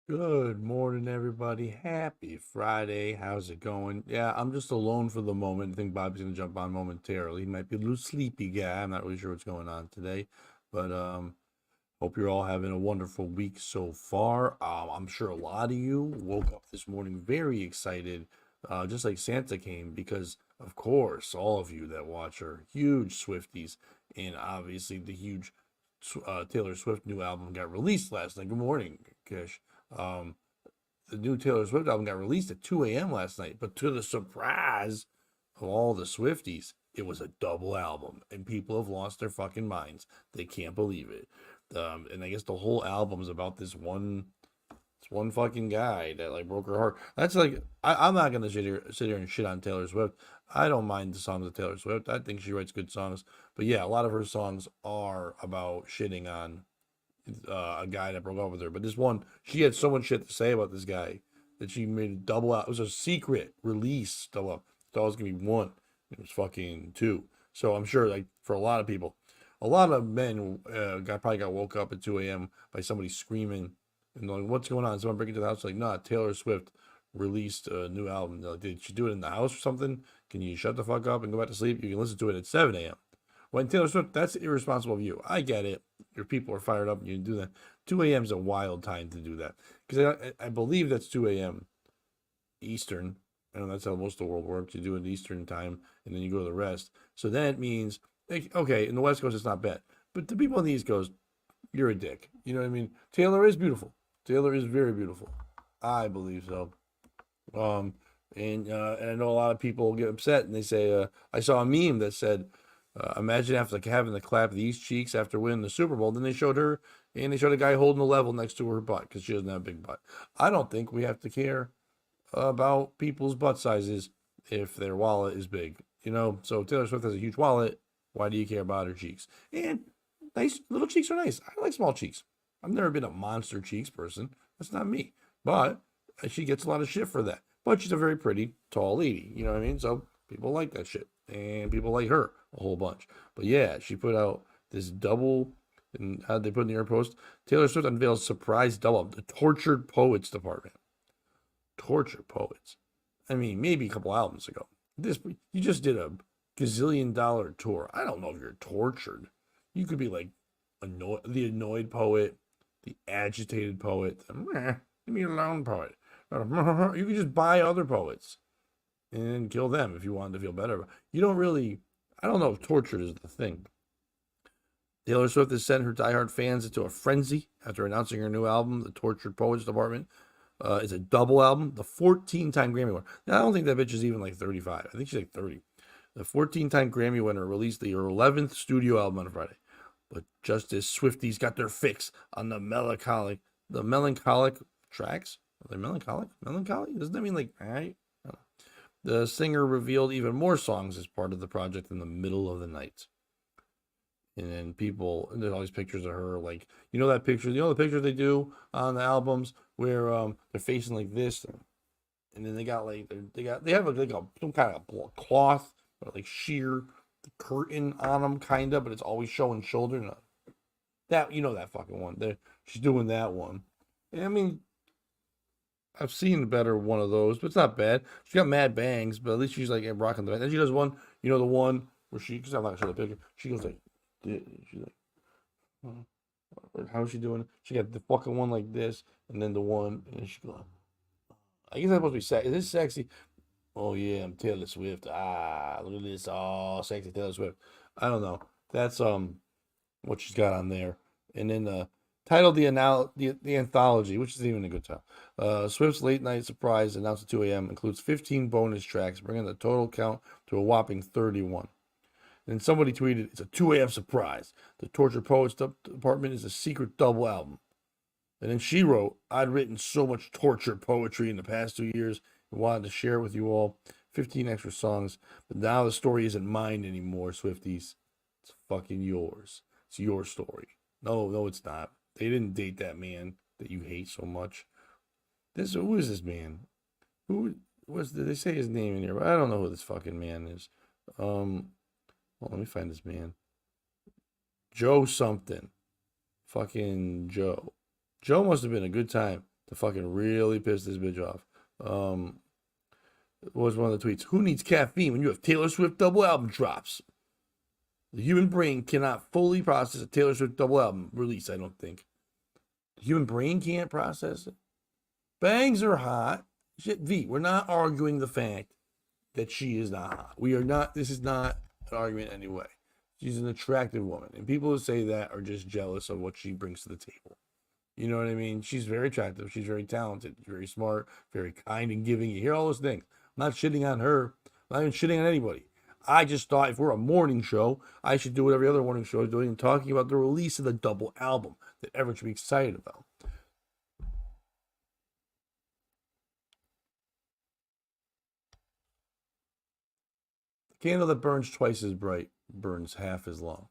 Good morning, everybody. Happy Friday. How's it going? Yeah, I'm just alone for the moment. I think Bob's gonna jump on momentarily. He might be a little sleepy guy. I'm not really sure what's going on today, but hope you're all having a wonderful week so far. I'm sure a lot of you woke up this morning very excited, just like Santa came, because of course all of you that watch are huge Swifties, and obviously the huge Taylor Swift new album got released last night. Good morning, Kish. Um, the new Taylor Swift album got released at 2 a.m. last night, but to the surprise of all the Swifties, it was a double album, and people have lost their fucking minds. They can't believe it. And I guess the whole album's about this one fucking guy that like broke her heart. That's like I'm not gonna sit here and shit on Taylor Swift. I don't mind the songs of Taylor Swift. I think she writes good songs. But yeah, a lot of her songs are about shitting on a guy that broke up with her. But this one, she had so much shit to say about this guy that she made a double out. It was a secret release double up. Thought it was gonna be one. It was fucking two. So I'm sure, like for a lot of people, a lot of men probably got woke up at 2 a.m. by somebody screaming and like, "What's going on?" Someone breaking into the house like, "Nah, Taylor Swift released a new album." They're like, did she do it in the house or something? Can you shut the fuck up and go back to sleep? You can listen to it at 7 a.m. When Taylor Swift, that's irresponsible of you. I get it. Your people are fired up and you do that. 2 a.m. is a wild time to do that. Because I believe that's 2 a.m. Eastern. I know that's how most of the world works. You do it Eastern time and then you go to the rest. So that means, like, okay, in the West Coast, it's not bad. But the people on the East Coast, you're a dick. You know what I mean? Taylor is beautiful. Taylor is very beautiful. I believe so. Um, and I know a lot of people get upset and they say, I saw a meme that said, imagine after like having to clap these cheeks after winning the Super Bowl. Then they showed her, and they showed a guy holding a level next to her butt because she doesn't have a big butt. I don't think we have to care about people's butt sizes if their wallet is big. So Taylor Swift has a huge wallet. Why do you care about her cheeks? And nice little cheeks are nice. I like small cheeks. I've never been a monster cheeks person. That's not me. But she gets a lot of shit for that. But she's a very pretty, tall lady. You know what I mean? So people like that shit. And people like her a whole bunch. But yeah, she put out this double, and how'd they put in the air post? Taylor Swift unveils surprise double, the Tortured Poets Department. Tortured Poets. I mean, maybe a couple albums ago. You just did a gazillion-dollar tour. I don't know if you're tortured. You could be like the annoyed poet, the agitated poet, leave me alone poet. You could just buy other poets and kill them if you wanted to feel better. You don't really, I don't know if tortured is the thing. Taylor Swift has sent her diehard fans into a frenzy after announcing her new album, The Tortured Poets Department. It's a double album, the 14-time Grammy winner. Now, I don't think that bitch is even like 35. I think she's like 30. The 14-time Grammy winner released her 11th studio album on Friday. But just as Swifties got their fix on the melancholic tracks, are they melancholic? Melancholy? Doesn't that mean like, all right? The singer revealed even more songs as part of the project in the middle of the night. And then there's all these pictures of her, like, that picture, the pictures they do on the albums where they're facing like this, and then they got like, they have like some kind of cloth, or like sheer curtain on them, kind of, but it's always showing shoulder. That fucking one. She's doing that one. And I mean, I've seen a better one of those, but it's not bad. She got mad bangs, but at least she's like rocking the band. Then she does one, the one where because I'm not gonna show the picture. She goes like, she's like, how's she doing it? She got the fucking one like this, and then the one, and she goes, I guess that's supposed to be sexy. Is this sexy? Oh yeah, I'm Taylor Swift. Look at this, oh sexy Taylor Swift. I don't know. That's what she's got on there, and then titled the anthology, which is even a good title. Swift's late night surprise announced at 2 a.m. includes 15 bonus tracks, bringing the total count to a whopping 31. And somebody tweeted, "It's a 2 a.m. surprise. The Tortured Poets Department is a secret double album." And then she wrote, "I'd written so much torture poetry in the past 2 years and wanted to share it with you all. 15 extra songs, but now the story isn't mine anymore, Swifties. It's fucking yours. It's your story." No, no, it's not. They didn't date that man that you hate so much. Who is this man? Did they say his name in here? But I don't know who this fucking man is. Well, let me find this man. Joe something. Fucking Joe. Joe must have been a good time. to fucking really piss this bitch off. Was one of the tweets. Who needs caffeine when you have Taylor Swift double album drops? The human brain cannot fully process a Taylor Swift double album release, I don't think. The human brain can't process it. Bangs are hot. Shit, V, we're not arguing the fact that she is not hot. We are not, this is not an argument anyway. She's an attractive woman. And people who say that are just jealous of what she brings to the table. You know what I mean? She's very attractive. She's very talented, very smart, very kind and giving. You hear all those things. I'm not shitting on her. I'm not even shitting on anybody. I just thought if we're a morning show, I should do what every other morning show is doing and talking about the release of the double album that everyone should be excited about. The candle that burns twice as bright burns half as long.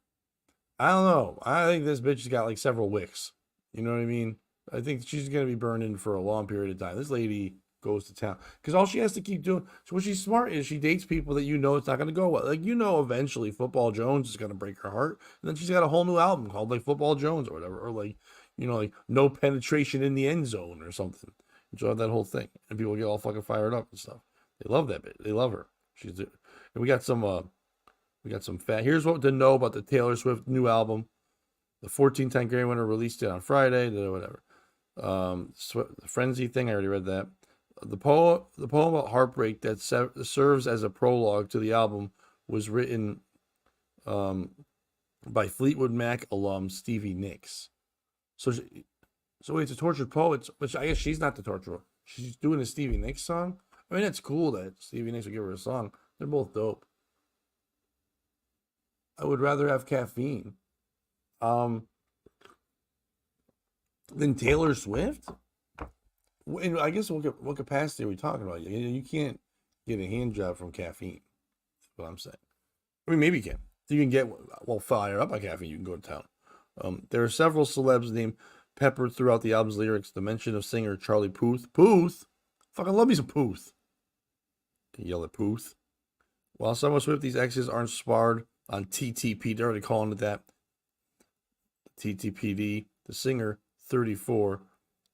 I don't know. I think this bitch has got like several wicks. You know what I mean? I think she's going to be burning for a long period of time. This lady goes to town because all she has to keep doing. So what she's smart is she dates people that you know it's not going to go well. Like, you know, eventually Football Jones is going to break her heart. And then she's got a whole new album called like Football Jones or whatever. Or like, you know, like No Penetration in the End Zone or something. And she'll have that whole thing. And people get all fucking fired up and stuff. They love that bit. They love her. And we got some fat. Here's what to know about the Taylor Swift new album. The 14-time Grammy winner released it on Friday. Whatever. The Frenzy thing, I already read that. The poem about heartbreak that serves as a prologue to the album was written by Fleetwood Mac alum Stevie Nicks. So it's a tortured poet, which I guess she's not the torturer. She's doing a Stevie Nicks song. I mean, it's cool that Stevie Nicks would give her a song. They're both dope. I would rather have caffeine than Taylor Swift. And I guess what capacity are we talking about? You can't get a hand job from caffeine. That's what I'm saying. I mean, maybe you can. You can get fired up by caffeine. You can go to town. There are several celebs named peppered throughout the album's lyrics. The mention of singer Charlie Puth. Puth? Fucking love me some Puth. Can you yell at Puth? While some of Swifties' exes aren't sparred on TTP, they're already calling it that. TTPD, the singer, 34,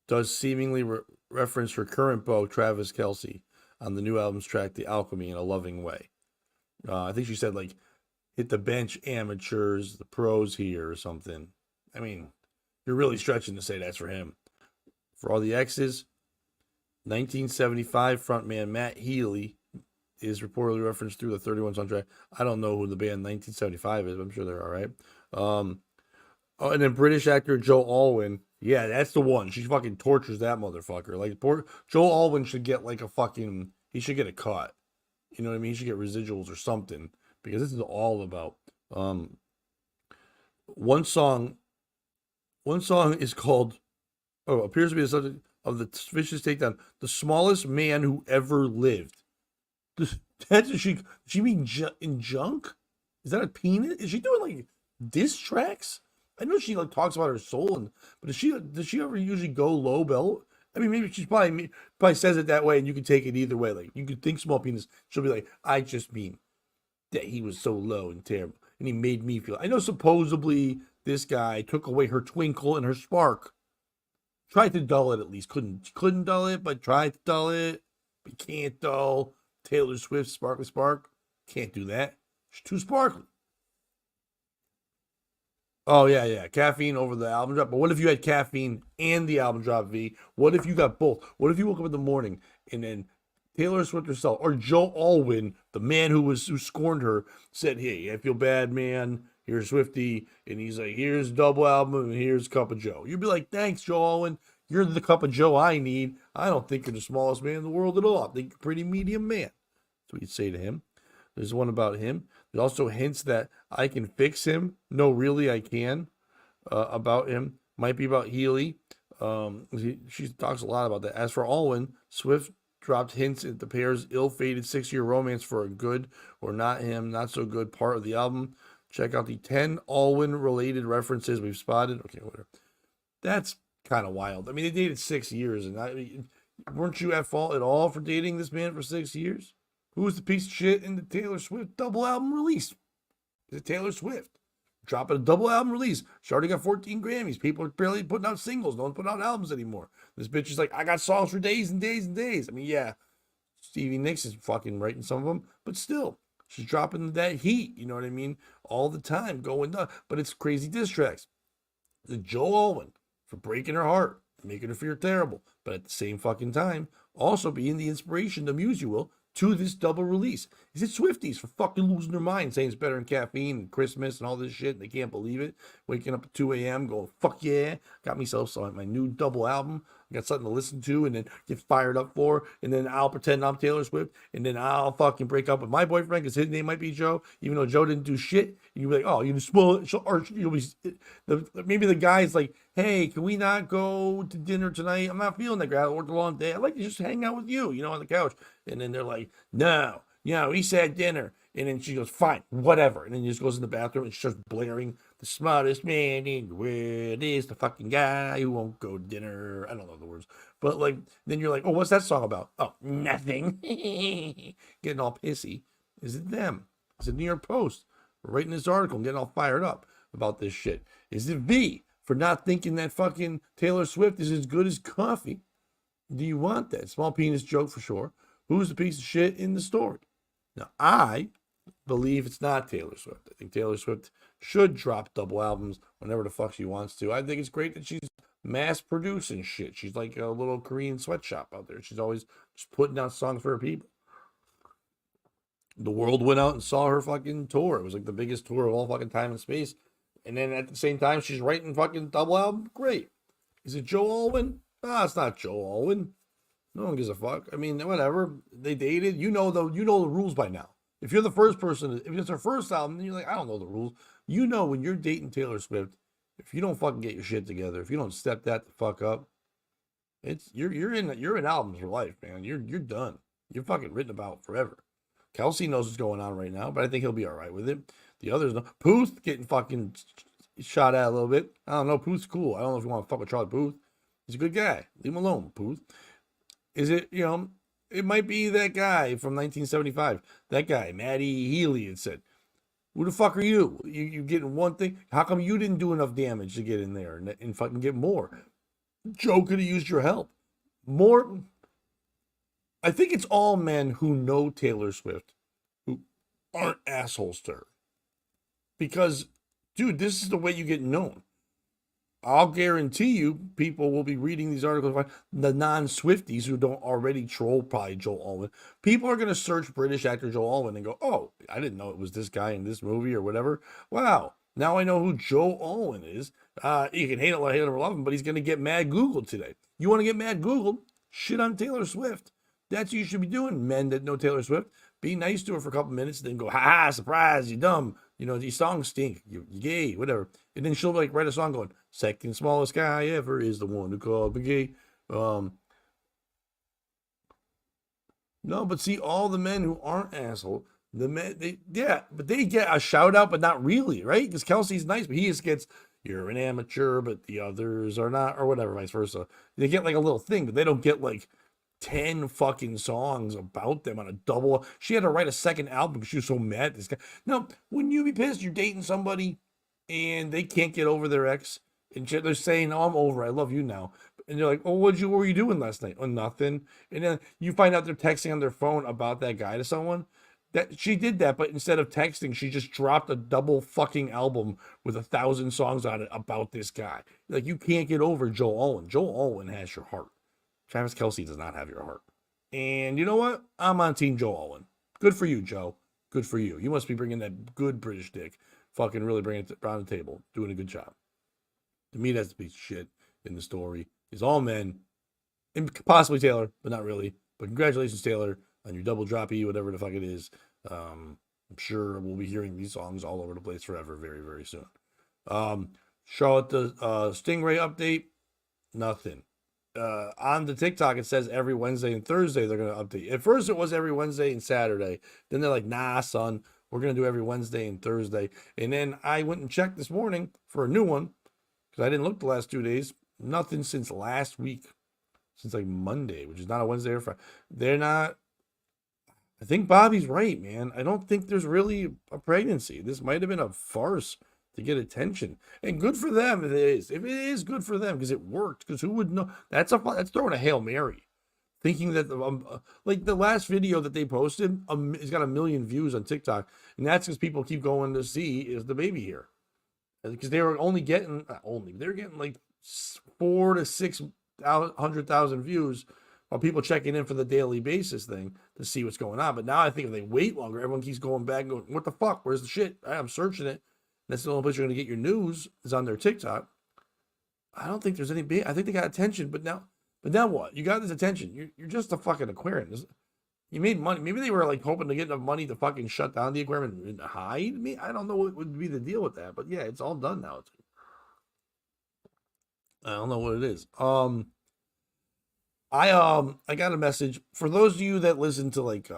does seemingly reference her current beau, Travis Kelce, on the new album's track, The Alchemy, in a loving way. I think she said, like, hit the bench, amateurs, the pros here, or something. I mean, you're really stretching to say that's for him. For all the exes, 1975 frontman Matt Healy is reportedly referenced through the 31 soundtrack. I don't know who the band 1975 is, but I'm sure they're all right. And then British actor Joe Alwyn. Yeah, that's the one. She fucking tortures that motherfucker. Like, poor Joe Alwyn should get like he should get a cut. You know what I mean? He should get residuals or something, because this is all about one song is called appears to be the subject of the vicious takedown, the smallest man who ever lived. She mean in junk? Is that a penis? Is she doing like diss tracks? I know she like talks about her soul, but does she ever usually go low belt? I mean, maybe she's probably says it that way, and you can take it either way. Like, you could think small penis. She'll be like, I just mean that he was so low and terrible, and he made me feel. I know supposedly this guy took away her twinkle and her spark. Tried to dull it at least. Couldn't dull it, but tried to dull it. But can't dull Taylor Swift's Sparkly Spark. Can't do that. She's too sparkly. Oh, yeah. Caffeine over the album drop. But what if you had caffeine and the album drop, V? What if you got both? What if you woke up in the morning and then Taylor Swift herself or Joe Alwyn, the man who scorned her, said, hey, I feel bad, man. Here's Swifty. And he's like, here's double album and here's Cup of Joe. You'd be like, thanks, Joe Alwyn. You're the Cup of Joe I need. I don't think you're the smallest man in the world at all. I think you're a pretty medium man. That's what you'd say to him. There's one about him. There's also hints that I can fix him. No, really, I can. About him. Might be about Healy. She talks a lot about that. As for Alwyn, Swift dropped hints at the pair's ill-fated 6-year romance for a good or not him, not so good part of the album. Check out the 10 Alwyn-related references we've spotted. Okay, whatever. That's kind of wild. I mean, they dated 6 years, and weren't you at fault at all for dating this man for 6 years? Who was the piece of shit in the Taylor Swift double album release? Is it Taylor Swift? dropping a double album release. She already got 14 Grammys. People are barely putting out singles. No one's putting out albums anymore. This bitch is like, I got songs for days and days and days. I mean, yeah, Stevie Nicks is fucking writing some of them, but still, she's dropping that heat. You know what I mean? All the time, going nuts. But it's crazy diss tracks. The Joe Alwyn for breaking her heart, making her feel terrible, but at the same fucking time, also being the inspiration, the muse you will, to this double release. Is it Swifties for fucking losing their mind, saying it's better than caffeine and Christmas and all this shit, and they can't believe it? Waking up at 2 a.m. going, fuck yeah, got myself my new double album. I got something to listen to and then get fired up for, and then I'll pretend I'm Taylor Swift, and then I'll fucking break up with my boyfriend because his name might be Joe, even though Joe didn't do shit. And you'll be like, oh, you just spoil it, or you'll be, maybe the guy's like, hey, can we not go to dinner tonight? I'm not feeling that great. I worked a long day. I'd like to just hang out with you, on the couch. And then they're like, no, he said dinner. And then she goes, fine, whatever. And then he just goes in the bathroom and she starts blaring, the smartest man in the world is the fucking guy who won't go to dinner. I don't know the words. But then you're like, oh, what's that song about? Oh, nothing. Getting all pissy. Is it them? Is it New York Post? Writing this article and getting all fired up about this shit. Is it V for not thinking that fucking Taylor Swift is as good as coffee? Do you want that? Small penis joke for sure. Who's the piece of shit in the story? Now, I believe it's not Taylor Swift. I think Taylor Swift should drop double albums whenever the fuck she wants to. I think it's great that she's mass producing shit. She's like a little Korean sweatshop out there. She's always just putting out songs for her people. The world went out and saw her fucking tour. It was like the biggest tour of all fucking time and space. And then at the same time, she's writing fucking double album. Great. Is it Joe Alwyn? It's not Joe Alwyn. No one gives a fuck. I mean, whatever. They dated. You know the rules by now. If you're the first person, if it's her first album, then you're like, I don't know the rules. You know when you're dating Taylor Swift, if you don't fucking get your shit together, if you don't step that the fuck up, you're in albums for life, man. You're done. You're fucking written about forever. Kelsey knows what's going on right now, but I think he'll be all right with it. The others know. Puth getting fucking shot at a little bit. I don't know. Puth's cool. I don't know if you want to fuck with Charlie Puth. He's a good guy. Leave him alone, Puth. Is it, it might be that guy from 1975. That guy, Maddie Healy, had said, who the fuck are you? You getting one thing? How come you didn't do enough damage to get in there and fucking get more? Joe could have used your help. More. I think it's all men who know Taylor Swift who aren't assholes to her. Because, dude, this is the way you get known. I'll guarantee you people will be reading these articles, the non-Swifties who don't already troll probably Joe Alwyn. People are going to search British actor Joe Alwyn and go, oh, I didn't know it was this guy in this movie or whatever. Wow, now I know who Joe Alwyn is. You can hate it or love him, but he's going to get mad Googled today. You want to get mad Googled? Shit on Taylor Swift. That's what you should be doing, men that know Taylor Swift. Be nice to her for a couple minutes, then go, ha, surprise, you dumb. These songs stink. You gay, whatever. And then she'll write a song going, second smallest guy ever is the one who called me gay. No, but see, all the men who aren't asshole, but they get a shout out, but not really, right? Because Kelsey's nice, but he just gets, you're an amateur, but the others are not, or whatever, vice versa. They get like a little thing, but they don't get like 10 fucking songs about them on a double. She had to write a second album because she was so mad at this guy. Now, wouldn't you be pissed? You're dating somebody and they can't get over their ex, and they're saying, oh, I'm over, I love you now. And you're like, oh, what were you doing last night? Oh, nothing. And then you find out they're texting on their phone about that guy to someone. That she did that, but instead of texting, she just dropped a double fucking album with 1,000 songs on it about this guy. Like, you can't get over Joe Alwyn. Joe Alwyn has your heart. Travis Kelce does not have your heart. And you know what? I'm on Team Joe Alwyn. Good for you, Joe. Good for you. You must be bringing that good British dick. Fucking really bringing it around the table. Doing a good job. To me, that's the piece of shit in the story. Is all men. And possibly Taylor, but not really. But congratulations, Taylor, on your double droppy, whatever the fuck it is. I'm sure we'll be hearing these songs all over the place forever very, very soon. Charlotte, the Stingray update. Nothing. On the TikTok, it says every Wednesday and Thursday they're going to update. At first, it was every Wednesday and Saturday. Then they're like, nah, son, we're going to do every Wednesday and Thursday. And then I went and checked this morning for a new one because I didn't look the last 2 days. Nothing since last week, since like Monday, which is not a Wednesday or Friday. They're not. I think Bobby's right, man. I don't think there's really a pregnancy. This might have been a farce to get attention. And good for them if it is. If it is good for them because it worked. Because who would know? That's throwing a Hail Mary. Thinking that like the last video that they posted, it's got 1 million views on TikTok, and that's because people keep going to see is the baby here, because they were only getting they're getting like 4 to 600,000 views, while people checking in for the daily basis thing to see what's going on. But now I think if they wait longer, everyone keeps going back and going, "What the fuck? Where's the shit?" I'm searching it. That's the only place you're going to get your news is on their TikTok. I don't think there's any big. I think they got attention, but now what? You got this attention. You're just a fucking aquarium. You made money. Maybe they were like hoping to get enough money to fucking shut down the aquarium and hide me. I don't know what would be the deal with that, but yeah, it's all done now. I don't know what it is. I got a message for those of you that listen to like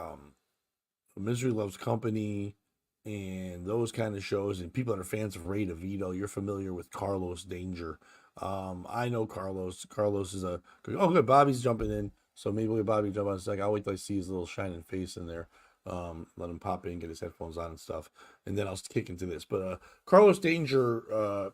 Misery Loves Company and those kind of shows, and people that are fans of Ray DeVito. You're familiar with Carlos Danger. I know Carlos. Carlos is good. Bobby's jumping in, so maybe we'll get Bobby jump on a second. I'll wait till I see his little shining face in there. Let him pop in, get his headphones on and stuff, and then I'll kick into this. But Carlos Danger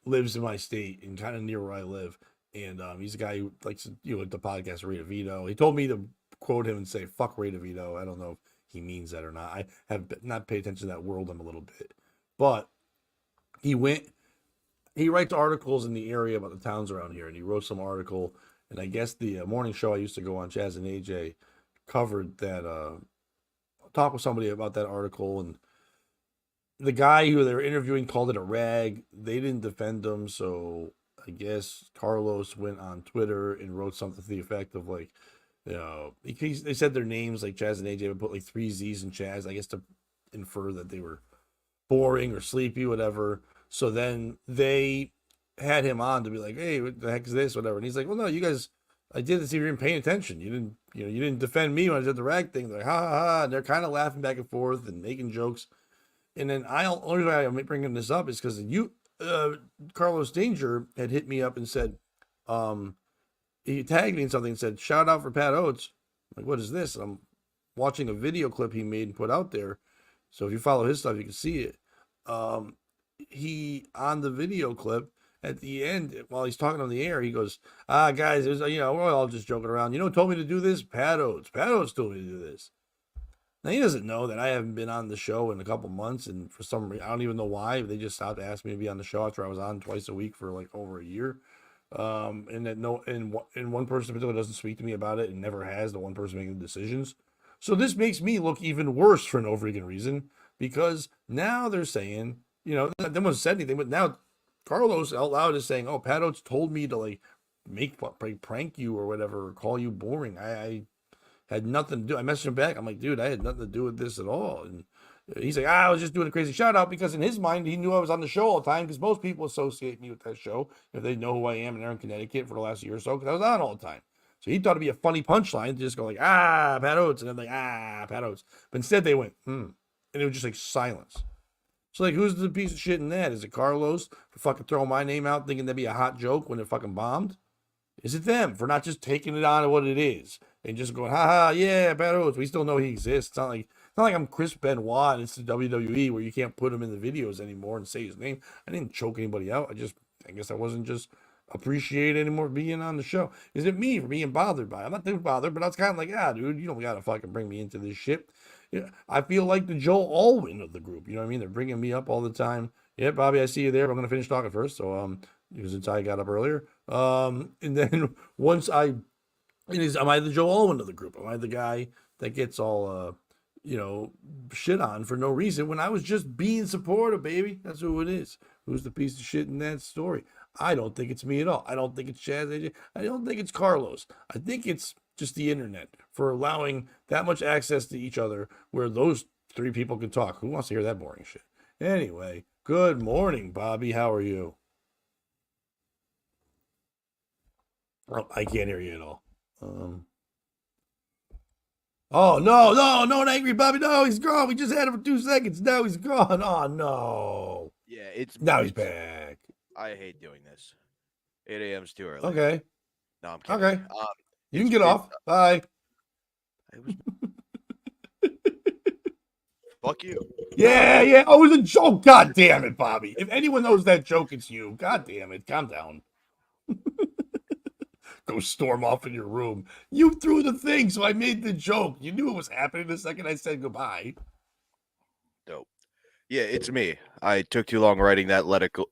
lives in my state and kind of near where I live, and he's a guy who likes the podcast Ray DeVito. He told me to quote him and say "fuck Ray DeVito." I don't know if he means that or not. I have not paid attention to that world a little bit, but he writes articles in the area about the towns around here, and he wrote some article, and I guess the morning show I used to go on, Chaz and AJ, covered that, talked with somebody about that article, and the guy who they were interviewing called it a rag. They didn't defend him, so I guess Carlos went on Twitter and wrote something to the effect of like, they said their names, like Chaz and AJ would put like 3 Z's in Chaz, I guess to infer that they were boring or sleepy, whatever. So then they had him on to be like, "Hey, what the heck is this?" Whatever. And he's like, "Well, no, you guys, I did this. You weren't paying attention. You didn't defend me when I did the rag thing." They're like, "Ha ha ha!" And they're kind of laughing back and forth and making jokes. And then only way I'm bringing this up is because Carlos Danger had hit me up and said, he tagged me in something and said, "Shout out for Pat Oates." I'm like, what is this? And I'm watching a video clip he made and put out there. So if you follow his stuff, you can see it. He on the video clip at the end while he's talking on the air, he goes, guys, we're all just joking around. Who told me to do this? Pat Oates told me to do this. Now he doesn't know that I haven't been on the show in a couple months, and for some reason I don't even know why. They just stopped asking me to be on the show after I was on twice a week for like over a year. And that one person in particular doesn't speak to me about it and never has, the one person making the decisions. So this makes me look even worse for no freaking reason, because now they're saying, no one said anything, but now Carlos out loud is saying, "Oh, Pat Oates told me to like prank you or whatever, or call you boring." I had nothing to do. I messaged him back. I'm like, "Dude, I had nothing to do with this at all." And he's like, "I was just doing a crazy shout out," because in his mind, he knew I was on the show all the time, because most people associate me with that show if they know who I am and they're in Connecticut for the last year or so, because I was on all the time. So he thought it'd be a funny punchline to just go like, Pat Oates. And I'm like, Pat Oates. But instead they went, And it was just like silence. So like, who's the piece of shit in that? Is it Carlos for fucking throwing my name out thinking that'd be a hot joke when it fucking bombed? Is it them for not just taking it on to what it is and just going, yeah, Pat Oates, we still know he exists. It's not like I'm Chris Benoit and it's the WWE where you can't put him in the videos anymore and say his name. I didn't choke anybody out. I guess I wasn't just appreciated anymore being on the show. Is it me for being bothered by it? I'm not too bothered, but I was kind of like, dude, you don't gotta fucking bring me into this shit. Yeah, I feel like the Joe Alwyn of the group. You know what I mean? They're bringing me up all the time. Yeah, Bobby, I see you there, but I'm gonna finish talking first. So since I got up earlier. And then once am I the Joe Alwyn of the group? Am I the guy that gets all shit on for no reason when I was just being supportive, baby? That's who it is. Who's the piece of shit in that story? I don't think it's me at all. I don't think it's Chaz AJ. I don't think it's Carlos. I think it's just the internet for allowing that much access to each other where those 3 people can talk. Who wants to hear that boring shit? Anyway, good morning, Bobby. How are you? Oh, I can't hear you at all. Oh, no, angry Bobby. No, he's gone. We just had him for 2 seconds. Now he's gone. Oh, no. Yeah, it's now he's back. I hate doing this. 8 a.m. is too early. Okay. No, I'm kidding. Okay. You can get off. Bye. It was Fuck you. Yeah. Oh, it was a joke. God damn it, Bobby. If anyone knows that joke, it's you. God damn it. Calm down. Go storm off in your room. You threw the thing, so I made the joke. You knew it was happening the second I said goodbye. Dope. Yeah, it's me. I took too long writing that letter to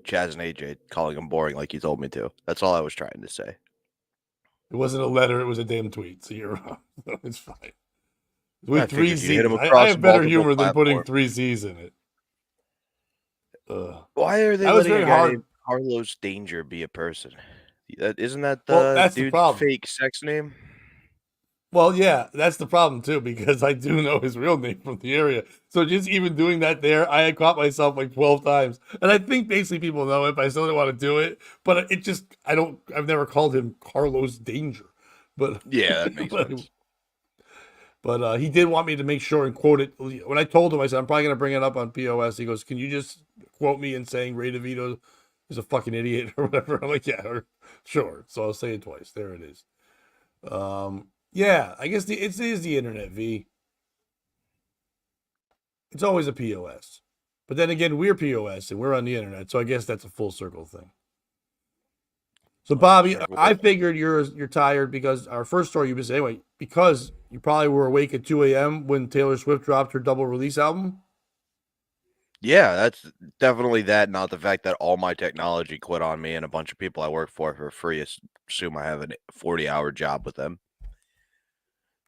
Chaz and AJ, calling them boring like you told me to. That's all I was trying to say. It wasn't a letter, it was a damn tweet. So you're wrong. So it's fine. I With three figured you'd hit Z's. them I across have better multiple humor than putting platforms. 3 Z's in it. Ugh. Why are they That was letting very a guy hard. named Carlos Danger be a person? Isn't that Well, the that's the dude's problem. fake sex name? Well, yeah, that's the problem too, because I do know his real name from the area. So just even doing that there, I had caught myself like 12 times. And I think basically people know it, but I still didn't want to do it. But I've never called him Carlos Danger. But, Yeah, that makes but, sense. but he did want me to make sure and quote it. When I told him, I said, I'm probably going to bring it up on POS. He goes, can you just quote me in saying Ray DeVito is a fucking idiot or whatever? I'm like, yeah, sure. So I'll say it twice. There it is. Yeah, I guess it is the internet, V. It's always a POS. But then again, we're POS and we're on the internet, so I guess that's a full circle thing. So Bobby, I figured you're tired because our first story you said anyway, because you probably were awake at 2 a.m. when Taylor Swift dropped her double release album. Yeah, that's definitely that, not the fact that all my technology quit on me and a bunch of people I work for free assume I have a 40-hour job with them.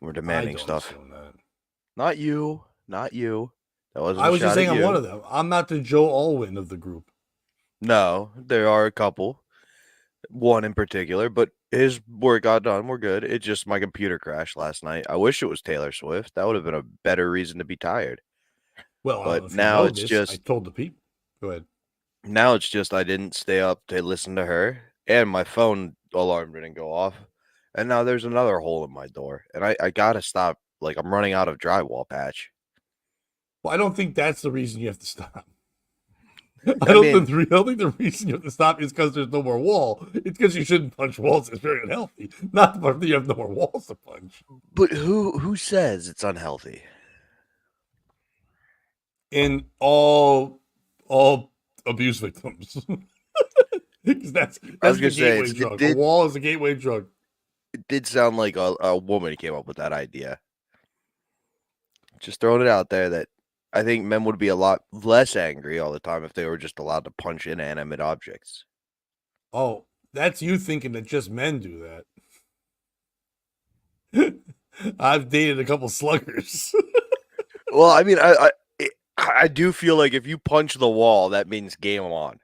We're demanding stuff. That. Not you. Not you. That wasn't I a was just shot at saying I'm you. one of them. I'm not the Joe Alwyn of the group. No, there are a couple. One in particular, but his work got done. We're good. It just my computer crashed last night. I wish it was Taylor Swift. That would have been a better reason to be tired. Well, I don't know But if you now know it's this. I just told the people. Go ahead. now it's just I didn't stay up to listen to her, and my phone alarm didn't go off. And now there's another hole in my door, and I gotta stop. Like I'm running out of drywall patch. Well, I don't think that's the reason you have to stop. I mean, I don't think the reason you have to stop is because there's no more wall. It's because you shouldn't punch walls. It's very unhealthy. Not the part that you have no more walls to punch. but who says it's unhealthy? And all abuse victims. Because I was that's the gonna say gateway drug. A wall is a gateway drug. it did sound like a woman came up with that idea. Just throwing it out there that I think men would be a lot less angry all the time if they were just allowed to punch inanimate objects. Oh, that's you thinking that just men do that. I've dated a couple sluggers. Well, I mean, I do feel like if you punch the wall, that means game on.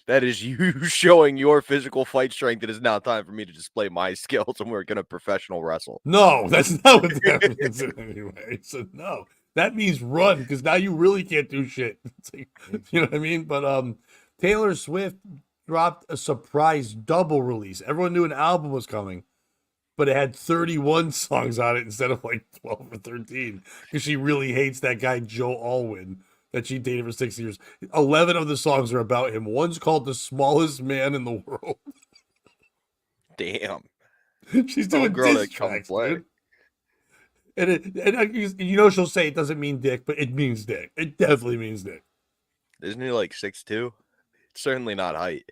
That is you showing your physical fight strength. It is now time for me to display my skills, and we're gonna professional wrestle. No, that's not what that means in any way. So no, that means run because now you really can't do shit. Like, you know what I mean? But Taylor Swift dropped a surprise double release. Everyone knew an album was coming, but it had 31 songs on it instead of like 12 or 13 because she really hates that guy Joe Alwyn that she dated for 6 years. 11 of the songs are about him. One's called "The Smallest Man in the World." Damn, She's oh doing girl, diss that come tracks, play. dude. And she'll say it doesn't mean dick, but it means dick. It definitely means dick. Isn't he like 6'2"? Certainly not height.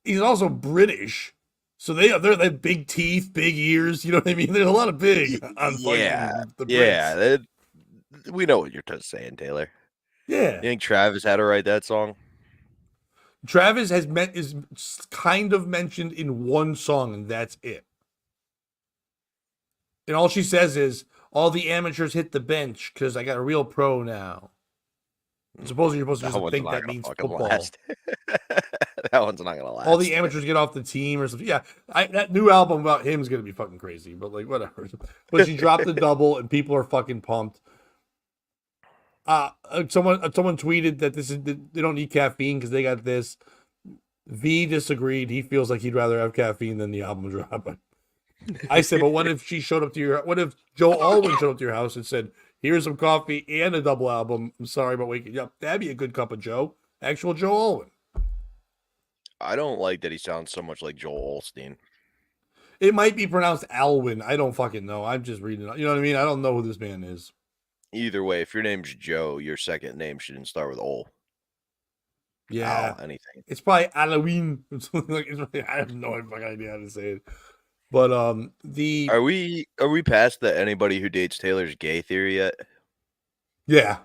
He's also British, so they have big teeth, big ears. You know what I mean? There's a lot of big on Yeah, fucking the yeah. Brits. We know what you're just saying, Taylor. Yeah, You think Travis had to write that song? Travis is kind of mentioned in one song, and that's it. And all she says is, "All the amateurs hit the bench because I got a real pro now." Supposedly you're supposed to That just one's think not that gonna means fucking football. last. That one's not gonna last. All the amateurs get off the team or something. Yeah, that new album about him is gonna be fucking crazy. But like whatever. But she dropped the double, and people are fucking pumped. Someone tweeted that they don't need caffeine because they got this. V disagreed. He feels like he'd rather have caffeine than the album drop. I said, but what if what if Joe Alwyn showed up to your house and said, "Here's some coffee and a double album. I'm sorry about waking you up." That'd be a good cup of Joe. Actual Joe Alwyn. I don't like that he sounds so much like Joel Olstein. It might be pronounced Alwyn. I don't fucking know. I'm just reading it. You know what I mean? I don't know who this man is. Either way, if your name's Joe, your second name shouldn't start with O. Yeah, Al, anything. it's probably Halloween. I have no fucking idea how to say it. But Are we past the anybody who dates Taylor's gay theory yet? yeah,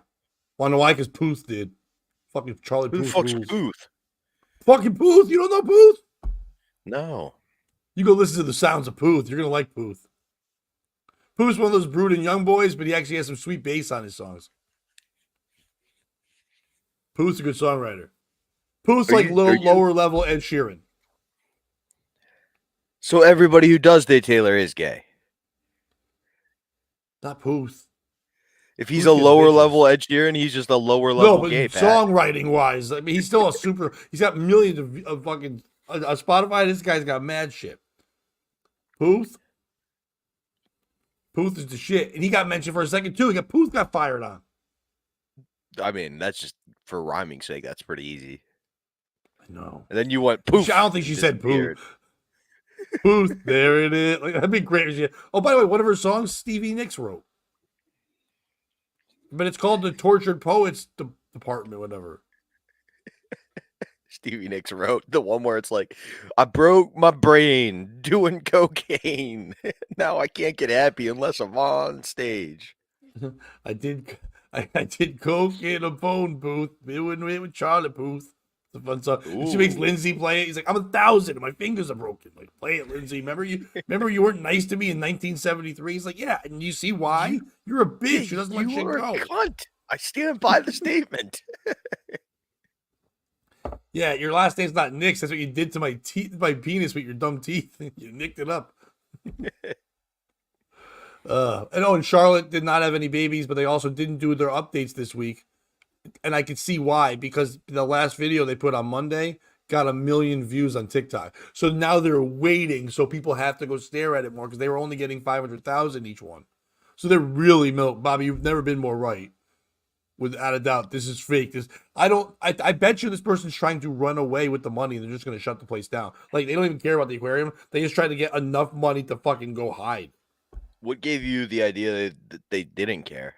wanna know why? Because Puth did. Fucking Charlie Who the Puth fuck's rules. Booth? Fucking Puth, you don't know Puth? No. You go listen to the sounds of Puth. You're gonna like Puth. Puth's one of those brooding young boys, but he actually has some sweet bass on his songs. Puth's a good songwriter. Puth's like lower level Ed Sheeran. So everybody who does date Taylor is gay. Not Puth. If he's a lower level Ed Sheeran, he's just a lower level gay. Songwriting wise, I mean, he's still a super. He's got millions of fucking Spotify. This guy's got mad shit. Puth is the shit, and he got mentioned for a second too. Puth got fired on. I mean, that's just for rhyming sake. That's pretty easy. I know. And then you went poof. I don't think she said poof. Poof. There it is. Like, that'd be great. Oh, by the way, one of her songs Stevie Nicks wrote, but it's called the Tortured Poets Department, whatever. Stevie Nicks wrote the one where it's like, I broke my brain doing cocaine. Now I can't get happy unless I'm on stage. I did coke in a phone booth. With Charlie Puth. It's a fun song. She makes Lindsay play it. He's like, I'm 1,000 and my fingers are broken. Like, play it, Lindsay. Remember you weren't nice to me in 1973? He's like, yeah, and you see why? You're a bitch who doesn't let shit go. You're a cunt. I stand by the statement. Yeah, your last name's not Nicks. That's what you did to my teeth, my penis with your dumb teeth. You nicked it up. And Charlotte did not have any babies, but they also didn't do their updates this week. And I could see why, because the last video they put on Monday got 1 million views on TikTok. So now they're waiting, so people have to go stare at it more because they were only getting 500,000 each one. So they're really milk. Bobby, you've never been more right. Without a doubt, this is fake. I bet you this person's trying to run away with the money and they're just going to shut the place down. Like, they don't even care about the aquarium. They just try to get enough money to fucking go hide. What gave you the idea that they didn't care?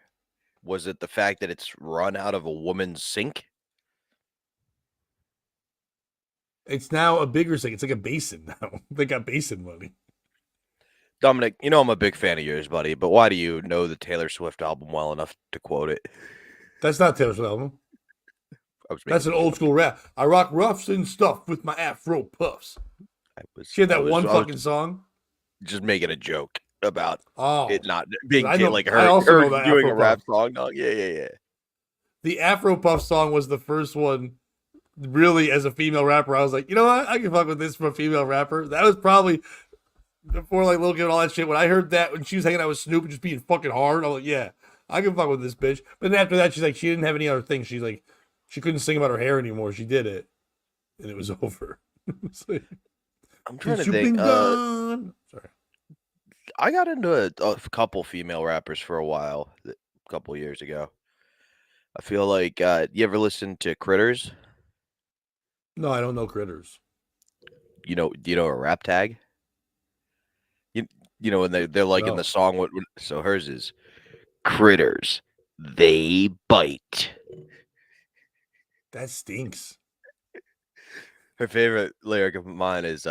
Was it the fact that it's run out of a woman's sink? It's now a bigger sink. It's like a basin now. They got basin money. Dominic, you know I'm a big fan of yours, buddy, but why do you know the Taylor Swift album well enough to quote it? That's not Taylor Swift album. That's an old school rap. I rock roughs and stuff with my afro puffs. She had that one fucking song. Just making a joke about it not being like her doing a rap song. No, yeah. The Afro Puff song was the first one, really, as a female rapper. I was like, you know what? I can fuck with this from a female rapper. That was probably before like Lil Kim and all that shit. When I heard that when she was hanging out with Snoop and just being fucking hard, I was like, yeah, I can fuck with this bitch. But then after that, she's like, she didn't have any other things. She's like, she couldn't sing about her hair anymore. She did it, and it was over. Like, I'm trying to think. Sorry. I got into a couple female rappers for a while, a couple years ago. I feel like you ever listen to Critters? No, I don't know Critters. Do you know a rap tag? You know when they're like in the song. So hers is Critters, they bite. That stinks. Her favorite lyric of mine is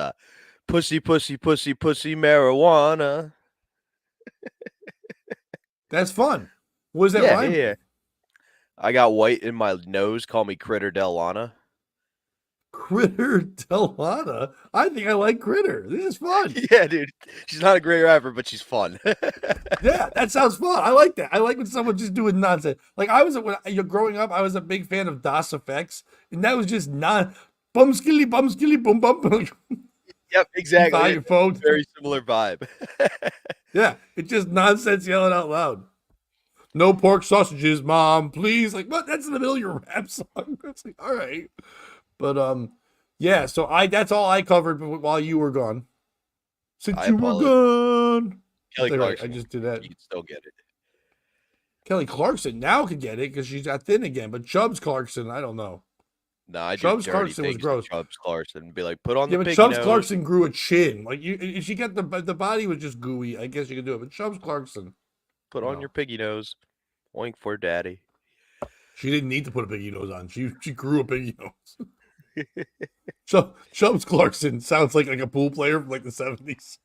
pussy, pussy, pussy, pussy, marijuana. That's fun. What is that rhyme? Yeah. I got white in my nose. Call me Critter Delana. Critter Delana? I think I like Critter. This is fun. Yeah, dude. She's not a great rapper, but she's fun. Yeah, that sounds fun. I like that. I like when someone's just doing nonsense. Like when you're growing up, I was a big fan of Das Effects, and that was just bum skilly, boom, bum. Yep, exactly. Your phone. Very similar vibe. Yeah, it's just nonsense yelling out loud. No pork sausages, mom, please. Like, what? That's in the middle of your rap song. That's like, all right. But yeah. So that's all I covered while you were gone. Since you were gone, Kelly Clarkson. I just did that. You can still get it. Kelly Clarkson now could get it because she's got thin again. But Chubbs Clarkson, I don't know. No, I Chubbs Clarkson was gross. Chubbs Clarkson, be like, put on the but piggy Chubbs nose. Clarkson grew a chin. Like if she got the body was just gooey. I guess you could do it. But Chubbs Clarkson, put on your piggy nose. Oink for daddy. She didn't need to put a Biggie nose on. She grew a Biggie nose. Chubbs Clarkson sounds like a pool player from like the 70s.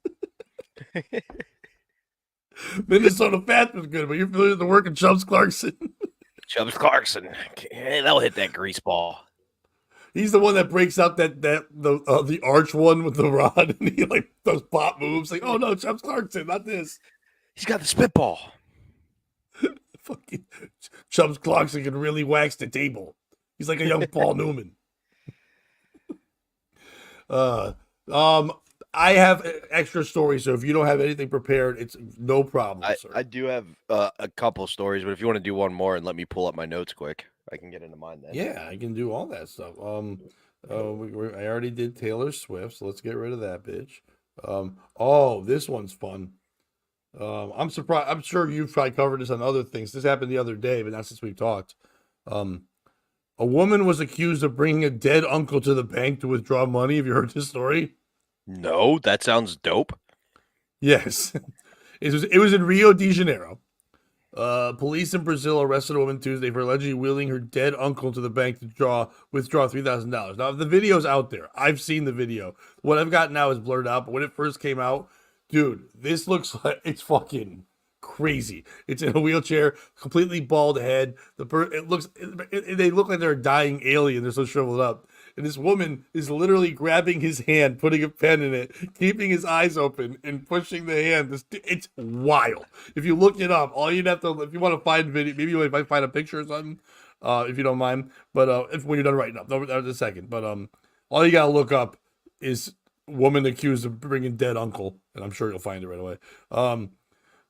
Minnesota Fats was good, but you're familiar with the work of Chubbs Clarkson? Chubbs Clarkson. They'll hit that grease ball. He's the one that breaks out the arch one with the rod, and he like does pop moves. Like, oh no, Chubbs Clarkson, not this. He's got the spitball. Fucking Chubbs Clarkson can really wax the table. He's like a young Paul Newman. I have extra stories, so if you don't have anything prepared, it's no problem, sir. I do have a couple stories, but if you want to do one more and let me pull up my notes quick, I can get into mine then. Yeah, I can do all that stuff. I already did Taylor Swift, so let's get rid of that bitch. Oh, this one's fun. I'm surprised. I'm sure you've probably covered this on other things. This happened the other day, but not since we've talked. A woman was accused of bringing a dead uncle to the bank to withdraw money. Have you heard this story? No, that sounds dope. Yes. It was in Rio de Janeiro. Police in Brazil arrested a woman Tuesday for allegedly wheeling her dead uncle to the bank to withdraw $3,000. Now, the video's out there. I've seen the video. What I've got now is blurred out, but when it first came out, dude, this looks like it's fucking crazy. It's in a wheelchair, completely bald head. They look like they're a dying alien. They're so shriveled up. And this woman is literally grabbing his hand, putting a pen in it, keeping his eyes open, and pushing the hand. It's wild. If you look it up, all you'd have to, if you want to find video, maybe you might find a picture or something, if you don't mind. But when you're done writing up, no, a second. But all you gotta look up is woman accused of bringing dead uncle, and I'm sure you'll find it right away.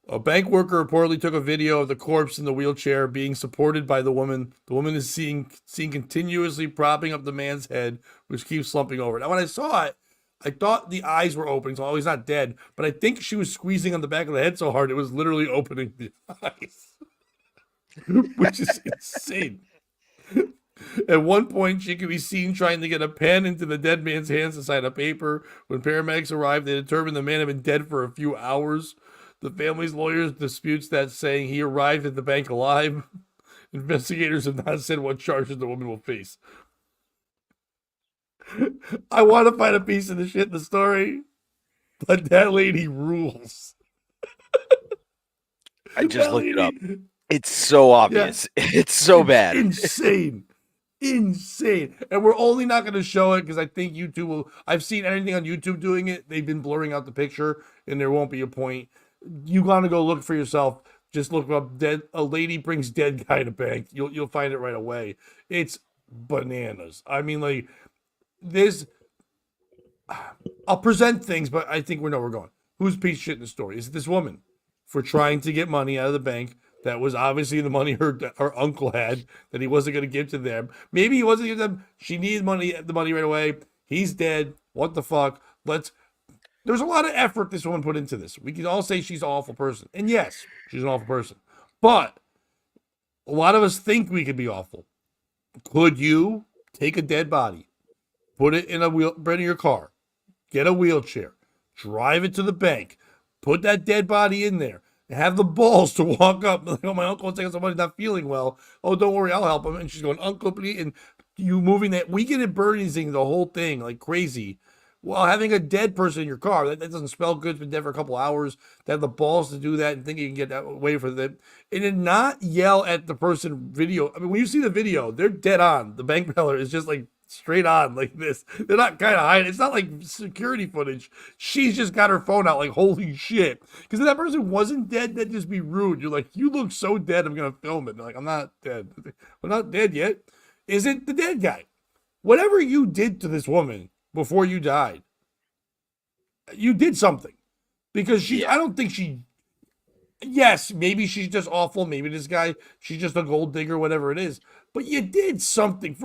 A bank worker reportedly took a video of the corpse in the wheelchair being supported by the woman. The woman is seen continuously propping up the man's head, which keeps slumping over. Now, when I saw it, I thought the eyes were opening, so he's not dead. But I think she was squeezing on the back of the head so hard it was literally opening the eyes, which is insane. At one point, she could be seen trying to get a pen into the dead man's hands to sign a paper. When paramedics arrived, they determined the man had been dead for a few hours. The family's lawyers disputes that, saying he arrived at the bank alive. Investigators have not said what charges the woman will face. I want to find a piece of the shit in the story, but that lady rules. I just looked it up. It's so obvious. Yeah. It's so bad. Insane. And we're only not going to show it because I think YouTube will. I've seen anything on YouTube doing it. They've been blurring out the picture, and there won't be a point. You gotta go look for yourself. Just look up a lady brings dead guy to bank. You'll find it right away. It's bananas. I mean, like this. I'll present things, but I think we know where we're going. Who's piece of shit in the story? Is it this woman for trying to get money out of the bank? That was obviously the money her uncle had that he wasn't going to give to them. Maybe he wasn't going to give them. She needed the money right away. He's dead. What the fuck? There's a lot of effort this woman put into this. We can all say she's an awful person. And yes, she's an awful person. But a lot of us think we could be awful. Could you take a dead body, put it in your car, get a wheelchair, drive it to the bank, put that dead body in there, and have the balls to walk up, like, oh, my uncle wants to take somebody's not feeling well. Oh, don't worry, I'll help him. And she's going, Uncle, please. And you moving that weekend at Bernie'sing the whole thing like crazy. Well, having a dead person in your car, that doesn't smell good. It's been dead for a couple hours. To have the balls to do that and think you can get that away from them. And then not yell at the person video. I mean, when you see the video, they're dead on. The bank teller is just like straight on like this. They're not kind of hiding. It's not like security footage. She's just got her phone out like, holy shit. Because if that person wasn't dead, that'd just be rude. You're like, you look so dead, I'm going to film it. They're like, I'm not dead. We're not dead yet. Isn't the dead guy. Whatever you did to this woman before you died, you did something. Because I don't think yes, maybe she's just awful. Maybe this guy, she's just a gold digger, whatever it is. But you did something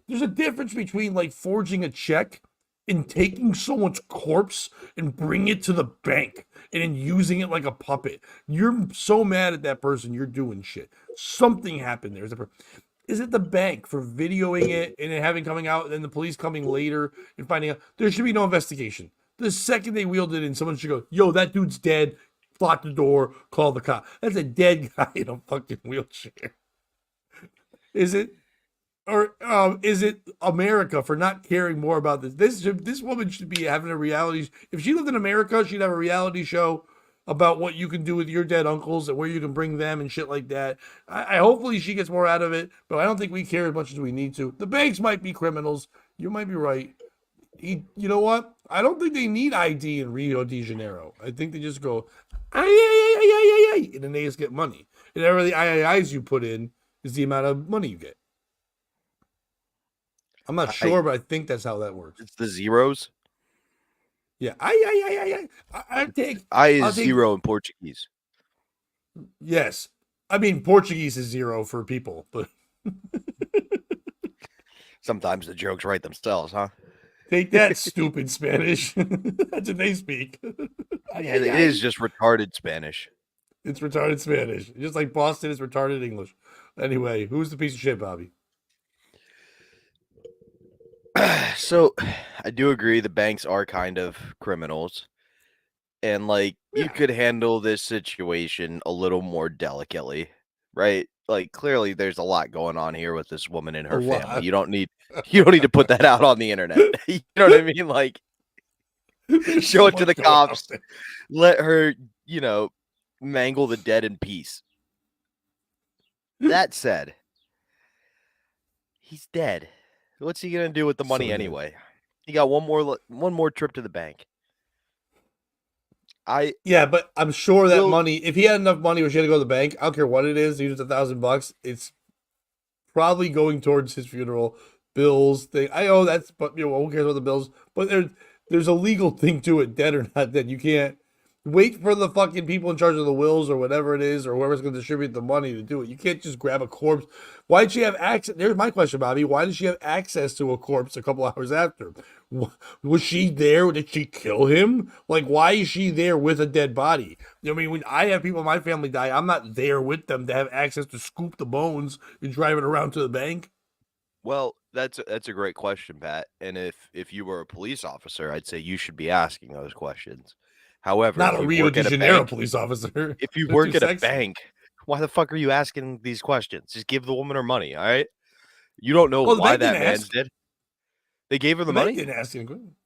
there's a difference between like forging a check and taking someone's corpse and bring it to the bank and then using it like a puppet. You're so mad at that person, you're doing shit. Something happened there. Is it the bank for videoing it and then having coming out and then the police coming later and finding out? There should be no investigation. The second they wheeled it in, someone should go, yo, that dude's dead. lock the door, call the cop. That's a dead guy in a fucking wheelchair. Is it? Or is it America for not caring more about this? This woman should be having a reality. If she lived in America, she'd have a reality show about what you can do with your dead uncles and where you can bring them and shit like that. I hopefully she gets more out of it, but I don't think we care as much as we need to. The banks might be criminals. You might be right. You know what? I don't think they need ID in Rio de Janeiro. I think they just go, ay, ay, ay, ay, ay, ay, and then they just get money. And every the IIIs you put in is the amount of money you get. I'm not sure, but I think that's how that works. It's the zeros. Yeah, I I is I'll take zero in Portuguese. yes. I mean Portuguese is zero for people, but Sometimes the jokes write themselves, huh? take that, stupid Spanish. That's what they speak. Yeah, it is just retarded Spanish. It's retarded Spanish, just like Boston is retarded English. Anyway, who's the piece of shit, Bobby? So, I do agree the banks are kind of criminals. And like you could handle this situation a little more delicately, right? Like clearly there's a lot going on here with this woman and her family. You don't need to put that out on the internet. You know what I mean? Like show it to the cops. Let her, mangle the dead in peace. That said, he's dead. What's he gonna do with the money anyway? He got one more trip to the bank. Yeah, but I'm sure that money, if he had enough money where she had to go to the bank, I don't care what it is, even if it's $1,000, it's probably going towards his funeral bills thing. I know that's, but who cares about the bills? But there's a legal thing to it, dead or not dead. You can't wait for the fucking people in charge of the wills or whatever it is, or whoever's going to distribute the money to do it. You can't just grab a corpse. Why did she have access? There's my question, Bobby. Why did she have access to a corpse a couple hours after? Was she there? Did she kill him? Like, why is she there with a dead body? I mean, when I have people in my family die, I'm not there with them to have access to scoop the bones and drive it around to the bank. Well, that's a great question, Pat. And if you were a police officer, I'd say you should be asking those questions. However, not a Rio de Janeiro police officer. If you work at a bank, why the fuck are you asking these questions? Just give the woman her money, all right? You don't know why that man's dead. They gave her the money. Didn't ask him.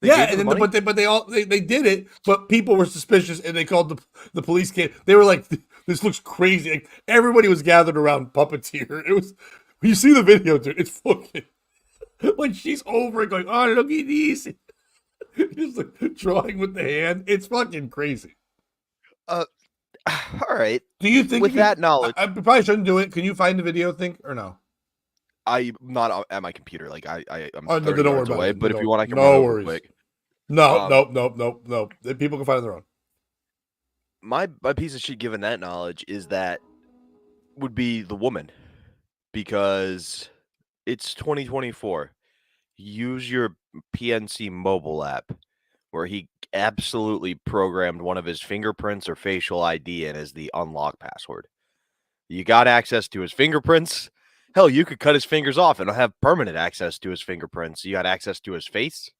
Yeah, and then but they did it, but people were suspicious and they called the police. They were like, "This looks crazy." Like, everybody was gathered around puppeteer. It was. You see the video, dude. It's fucking when she's over and going, "Oh, look at these." Just like drawing with the hand. It's fucking crazy. All right. Do you think with that knowledge, I probably shouldn't do it? Can you find the video? Or no? I'm not at my computer. Like I'm 30 don't yards worry away. about it. But if you want, I can no run worries. Over quick. No. People can find it on their own. My piece of shit, given that knowledge, is that would be the woman, because it's 2024. Use your PNC mobile app, where he absolutely programmed one of his fingerprints or facial ID in as the unlock password. You got access to his fingerprints. Hell, you could cut his fingers off and have permanent access to his fingerprints. You got access to his face.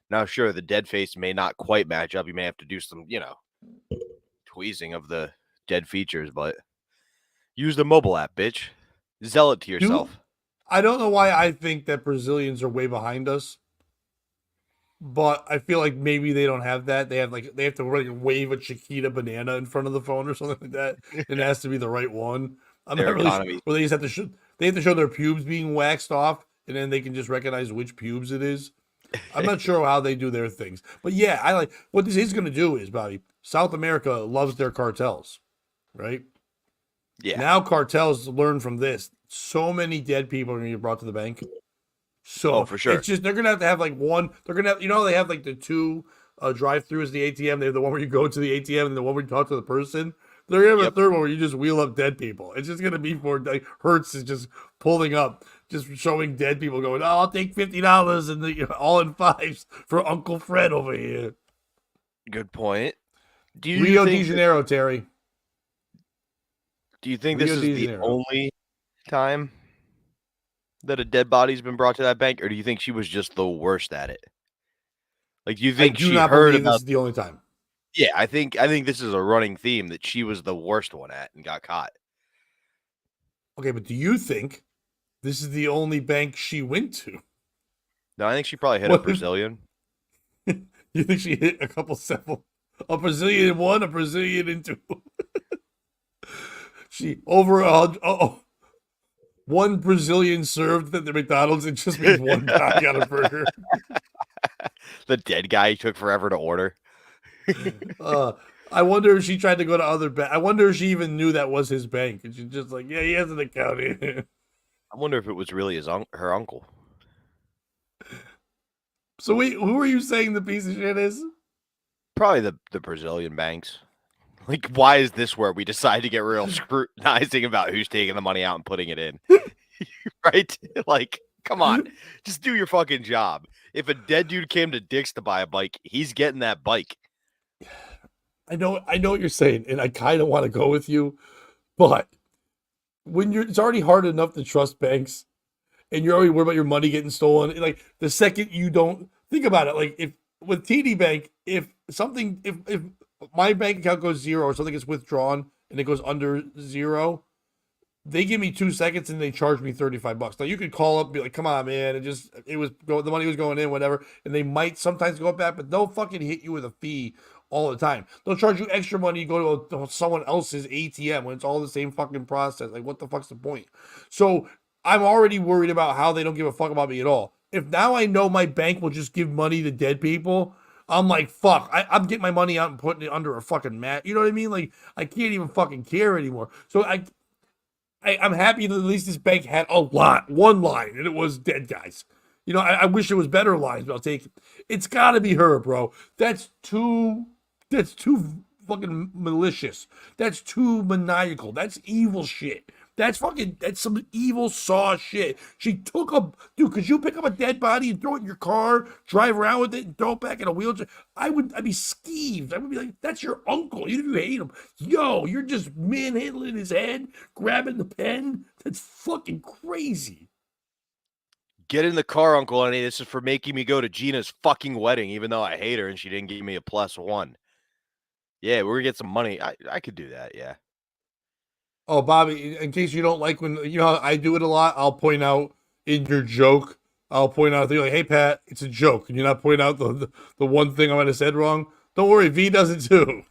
Now, sure, the dead face may not quite match up. You may have to do some, tweezing of the dead features, but use the mobile app, bitch. Sell it to yourself. I don't know why I think that Brazilians are way behind us, but I feel like maybe they don't have that. They have to wave a Chiquita banana in front of the phone or something like that. It has to be the right one. I'm not really sure. Well, they just have to they have to show their pubes being waxed off, and then they can just recognize which pubes it is. I'm not sure how they do their things, but yeah, I like what this is going to do is, Bobby. South America loves their cartels, right? Yeah. Now cartels learn from this. So many dead people are going to get brought to the bank. So for sure. It's just they're going to have like one. They're going to have, they have like the two drive-throughs, the ATM. They have the one where you go to the ATM and the one where you talk to the person. They're going to have a third one where you just wheel up dead people. It's just going to be for like Hertz is just pulling up, just showing dead people going, "Oh, I'll take $50 and all in fives for Uncle Fred over here." Good point. Do you Rio de Janeiro, Terry? Do you think this is the only time that a dead body's been brought to that bank, or do you think she was just the worst at it? Like, do you think I do not believe this is the only time. Yeah, I think this is a running theme that she was the worst one at and got caught. Okay, but do you think this is the only bank she went to? No, I think she probably hit a What if Brazilian. you think she hit a Brazilian one, a Brazilian in two? She over one Brazilian served at the McDonald's. It just means one guy got a burger. The dead guy took forever to order. Uh, I wonder if she tried to go to other bank. I wonder if she even knew that was his bank, and she's just like, yeah, he has an account here. I wonder if it was really her uncle. So wait, who are you saying the piece of shit is? Probably the Brazilian banks. Like, why is this where we decide to get real scrutinizing about who's taking the money out and putting it in? Right? Like, come on, just do your fucking job. If a dead dude came to Dick's to buy a bike, he's getting that bike. I know what you're saying, and I kind of want to go with you, but it's already hard enough to trust banks, and you're already worried about your money getting stolen. Like the second you don't think about it, like if with TD Bank, if my bank account goes zero or something gets withdrawn and it goes under zero, they give me 2 seconds and they charge me $35. Now you could call up and be like, "Come on, man! The money was going in, whatever." And they might sometimes go back, but they'll fucking hit you with a fee all the time. They'll charge you extra money. You go to someone else's ATM when it's all the same fucking process. Like, what the fuck's the point? So I'm already worried about how they don't give a fuck about me at all. If now I know my bank will just give money to dead people, I'm like, fuck. I'm getting my money out and putting it under a fucking mat. You know what I mean? Like, I can't even fucking care anymore. So I'm happy that at least this bank had one line, and it was dead guys. You know, I wish it was better lines, but I'll take it. It's got to be her, bro. That's too fucking malicious. That's too maniacal. That's evil shit. That's some evil saw shit. She took a dude. Could you pick up a dead body and throw it in your car, drive around with it, and throw it back in a wheelchair? I'd be skeeved. I would be like, that's your uncle. Even if you hate him, yo, you're just manhandling his head, grabbing the pen. That's fucking crazy. Get in the car, Uncle Lenny. This is for making me go to Gina's fucking wedding, even though I hate her and she didn't give me a +1. Yeah, we're gonna get some money. I could do that, yeah. Oh, Bobby, in case you don't like when you know how I do it a lot, I'll point out in your joke. I'll point out like, "Hey, Pat, it's a joke," and you're not pointing out the one thing I might have said wrong. Don't worry, V does it too.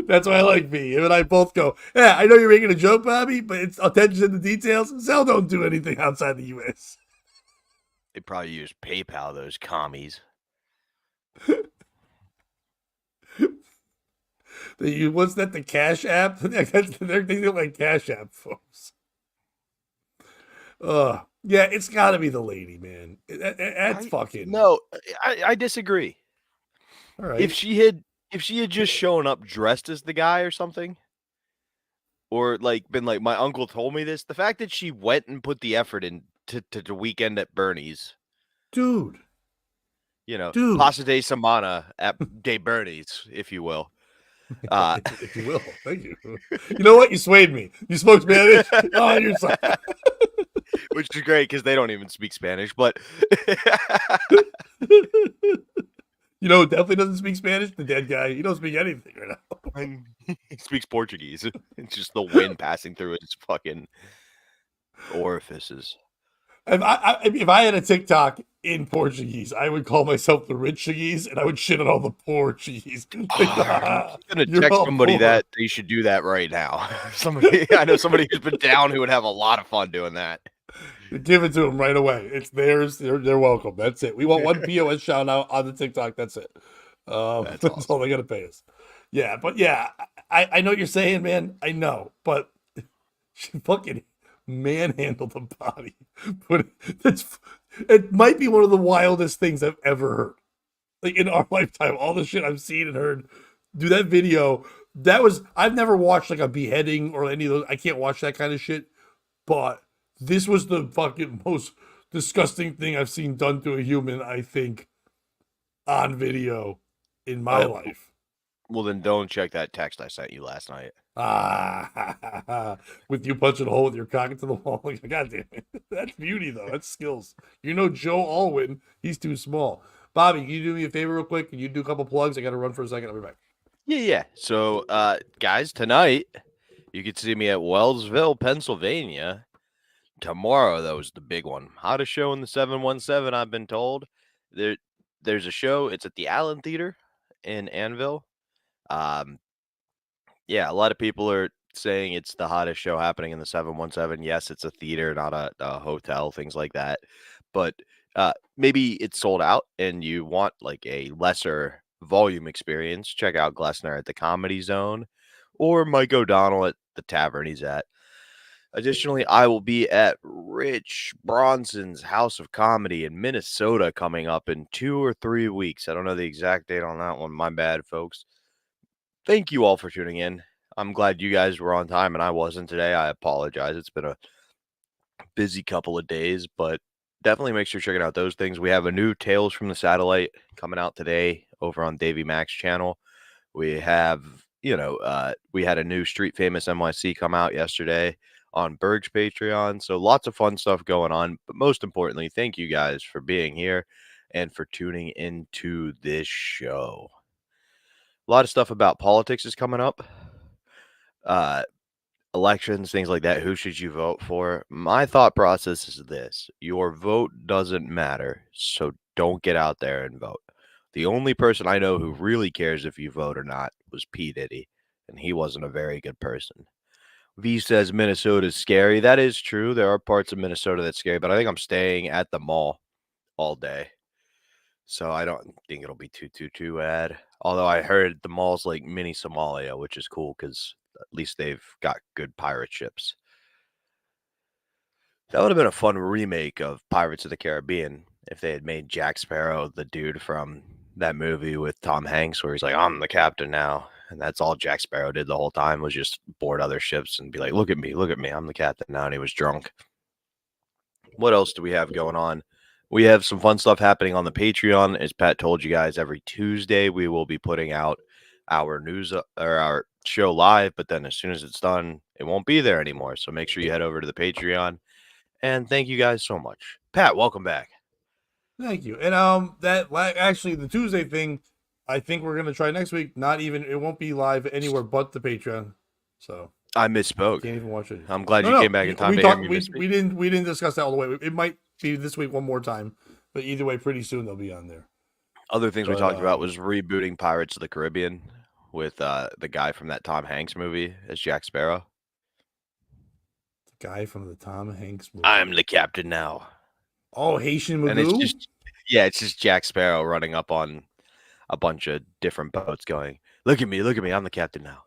That's why I like V. Him and I both go, "Yeah, I know you're making a joke, Bobby, but it's attention to the details. Zell don't do anything outside the U.S." They probably use PayPal, those commies. What's that? The Cash App? They're thinking like Cash App, folks. Yeah, it's got to be the lady, man. That's fucking no. I disagree. all right. If she had just shown up dressed as the guy or something, or like been like, my uncle told me this, the fact that she went and put the effort in to the weekend at Bernie's, Dude, you know, dude. Pasa de Semana at de Bernie's, if you will. If you will, thank you. You know what? You swayed me. You spoke Spanish. Oh, you're sorry. Which is great because they don't even speak Spanish, but You know who definitely doesn't speak Spanish? The dead guy. He don't speak anything right now. he speaks Portuguese. It's just the wind passing through his fucking orifices. If I had a TikTok in Portuguese, I would call myself the Richigese, and I would shit on all the Portuguese. I'm gonna text somebody that they should do that right now. I know somebody who's been down who would have a lot of fun doing that. Give it to them right away. It's theirs. They're welcome. That's it. We want one POS shout out on the TikTok. That's it. That's awesome. All they gotta pay us. Yeah, but yeah, I know what you're saying, man. I know, but she fucking manhandled the body. But it might be one of the wildest things I've ever heard. Like in our lifetime, all the shit I've seen and heard. Do that video. I've never watched like a beheading or any of those. I can't watch that kind of shit. But this was the fucking most disgusting thing I've seen done to a human, I think, on video in my life. Well, then don't check that text I sent you last night. With you punching a hole with your cock into the wall. God damn it. That's beauty, though. That's skills. You know Joe Alwyn, he's too small. Bobby, can you do me a favor real quick? Can you do a couple plugs? I got to run for a second. I'll be back. Yeah. So, guys, tonight you can see me at Wellsville, Pennsylvania. Tomorrow, though, is the big one. Hottest show in the 717, I've been told. There's a show. It's at the Allen Theater in Annville. Yeah, a lot of people are saying it's the hottest show happening in the 717. Yes, it's a theater, not a hotel, things like that. But maybe it's sold out and you want like a lesser volume experience. Check out Glessner at the Comedy Zone or Mike O'Donnell at the tavern he's at. Additionally, I will be at Rich Bronson's House of Comedy in Minnesota coming up in 2 or 3 weeks. I don't know the exact date on that one. My bad, folks. Thank you all for tuning in. I'm glad you guys were on time and I wasn't today. I apologize. It's been a busy couple of days, but definitely make sure you're checking out those things. We have a new Tales from the Satellite coming out today over on Davey Mac's channel. We have, we had a new Street Famous NYC come out yesterday on Berg's Patreon. So lots of fun stuff going on. But most importantly, thank you guys for being here and for tuning into this show. A lot of stuff about politics is coming up. Elections, things like that. Who should you vote for? My thought process is this: your vote doesn't matter, so don't get out there and vote. The only person I know who really cares if you vote or not was P. Diddy, and he wasn't a very good person. V says Minnesota's scary. That is true. There are parts of Minnesota that's scary, but I think I'm staying at the mall all day. So I don't think it'll be too bad. Although I heard the mall's like mini Somalia, which is cool because at least they've got good pirate ships. That would have been a fun remake of Pirates of the Caribbean if they had made Jack Sparrow the dude from that movie with Tom Hanks where he's like, I'm the captain now. And that's all Jack Sparrow did the whole time was just board other ships and be like, look at me, I'm the captain now. And he was drunk. What else do we have going on? We have some fun stuff happening on the Patreon. As Pat told you guys, every Tuesday we will be putting out our news or our show live, but then as soon as it's done, it won't be there anymore. So make sure you head over to the Patreon. And thank you guys so much. Pat, welcome back. Thank you. And actually the Tuesday thing, I think we're gonna try next week. It won't be live anywhere but the Patreon. So I misspoke. Can't even watch it. I'm glad you came back in time to hear me this week. We didn't discuss that all the way. It might be this week one more time, but either way, pretty soon they'll be on there. Other things we talked about was rebooting Pirates of the Caribbean with the guy from that Tom Hanks movie as Jack Sparrow. The guy from the Tom Hanks movie. I'm the captain now. Oh, Haitian Magoo? And it's just Jack Sparrow running up on a bunch of different boats going, look at me, I'm the captain now.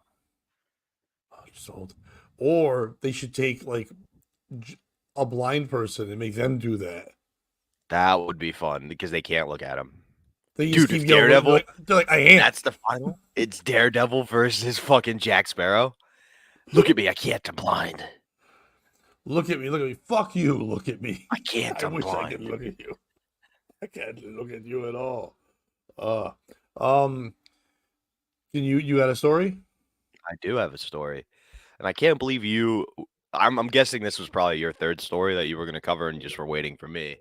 Oh, you're sold. Or they should take like a blind person and make them do that. That would be fun because they can't look at him. They just keep Daredevil. They're like, I am. That's the final. It's Daredevil versus fucking Jack Sparrow. Look at me, I can't. I'm blind. Look at me. Fuck you. Look at me. I can't. I'm blind. I could look at you. I can't look at you at all. Can you got a story? I do have a story, and I can't believe you. I'm guessing this was probably your third story that you were going to cover, and just were waiting for me.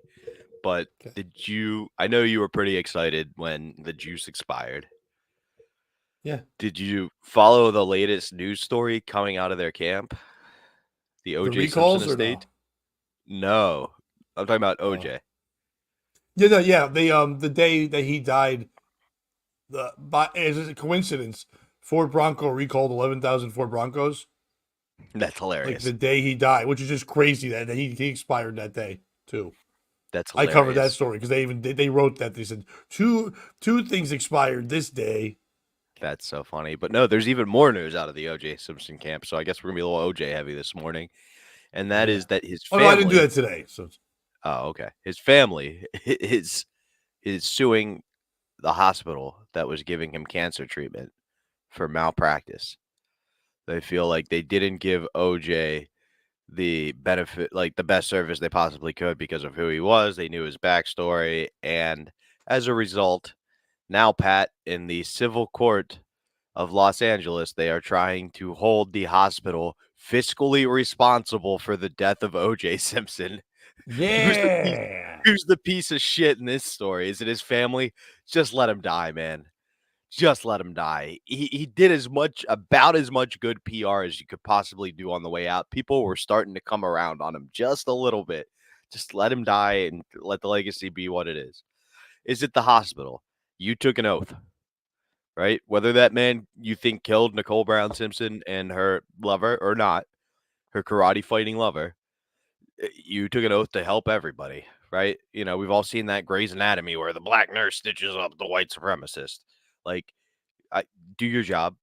But did you? I know you were pretty excited when the juice expired. Yeah. Did you follow the latest news story coming out of their camp? The OJ Simpson estate? No, I'm talking about OJ. Yeah. They the day that he died, as a coincidence, Ford Bronco recalled 11,000 Ford Broncos. That's hilarious. Like the day he died, which is just crazy that he expired that day too. That's hilarious. I covered that story because they wrote that. They said two things expired this day. That's so funny. But no, there's even more news out of the OJ Simpson camp. So I guess we're gonna be a little OJ heavy this morning. And that is that his family. Oh, no, I didn't do that today. So okay. His family is suing the hospital that was giving him cancer treatment for malpractice. They feel like they didn't give OJ the benefit, like the best service they possibly could because of who he was. They knew his backstory. And as a result, now, Pat, in the civil court of Los Angeles, they are trying to hold the hospital fiscally responsible for the death of OJ Simpson. Yeah. Who's the piece of shit in this story? Is it his family? Just let him die, man. Just let him die. He did about as much good PR as you could possibly do on the way out. People were starting to come around on him just a little bit. Just let him die and let the legacy be what it is. Is it the hospital? You took an oath, right? Whether that man you think killed Nicole Brown Simpson and her lover or not, her karate fighting lover, you took an oath to help everybody, right? We've all seen that Grey's Anatomy where the black nurse stitches up the white supremacist. Like, do your job.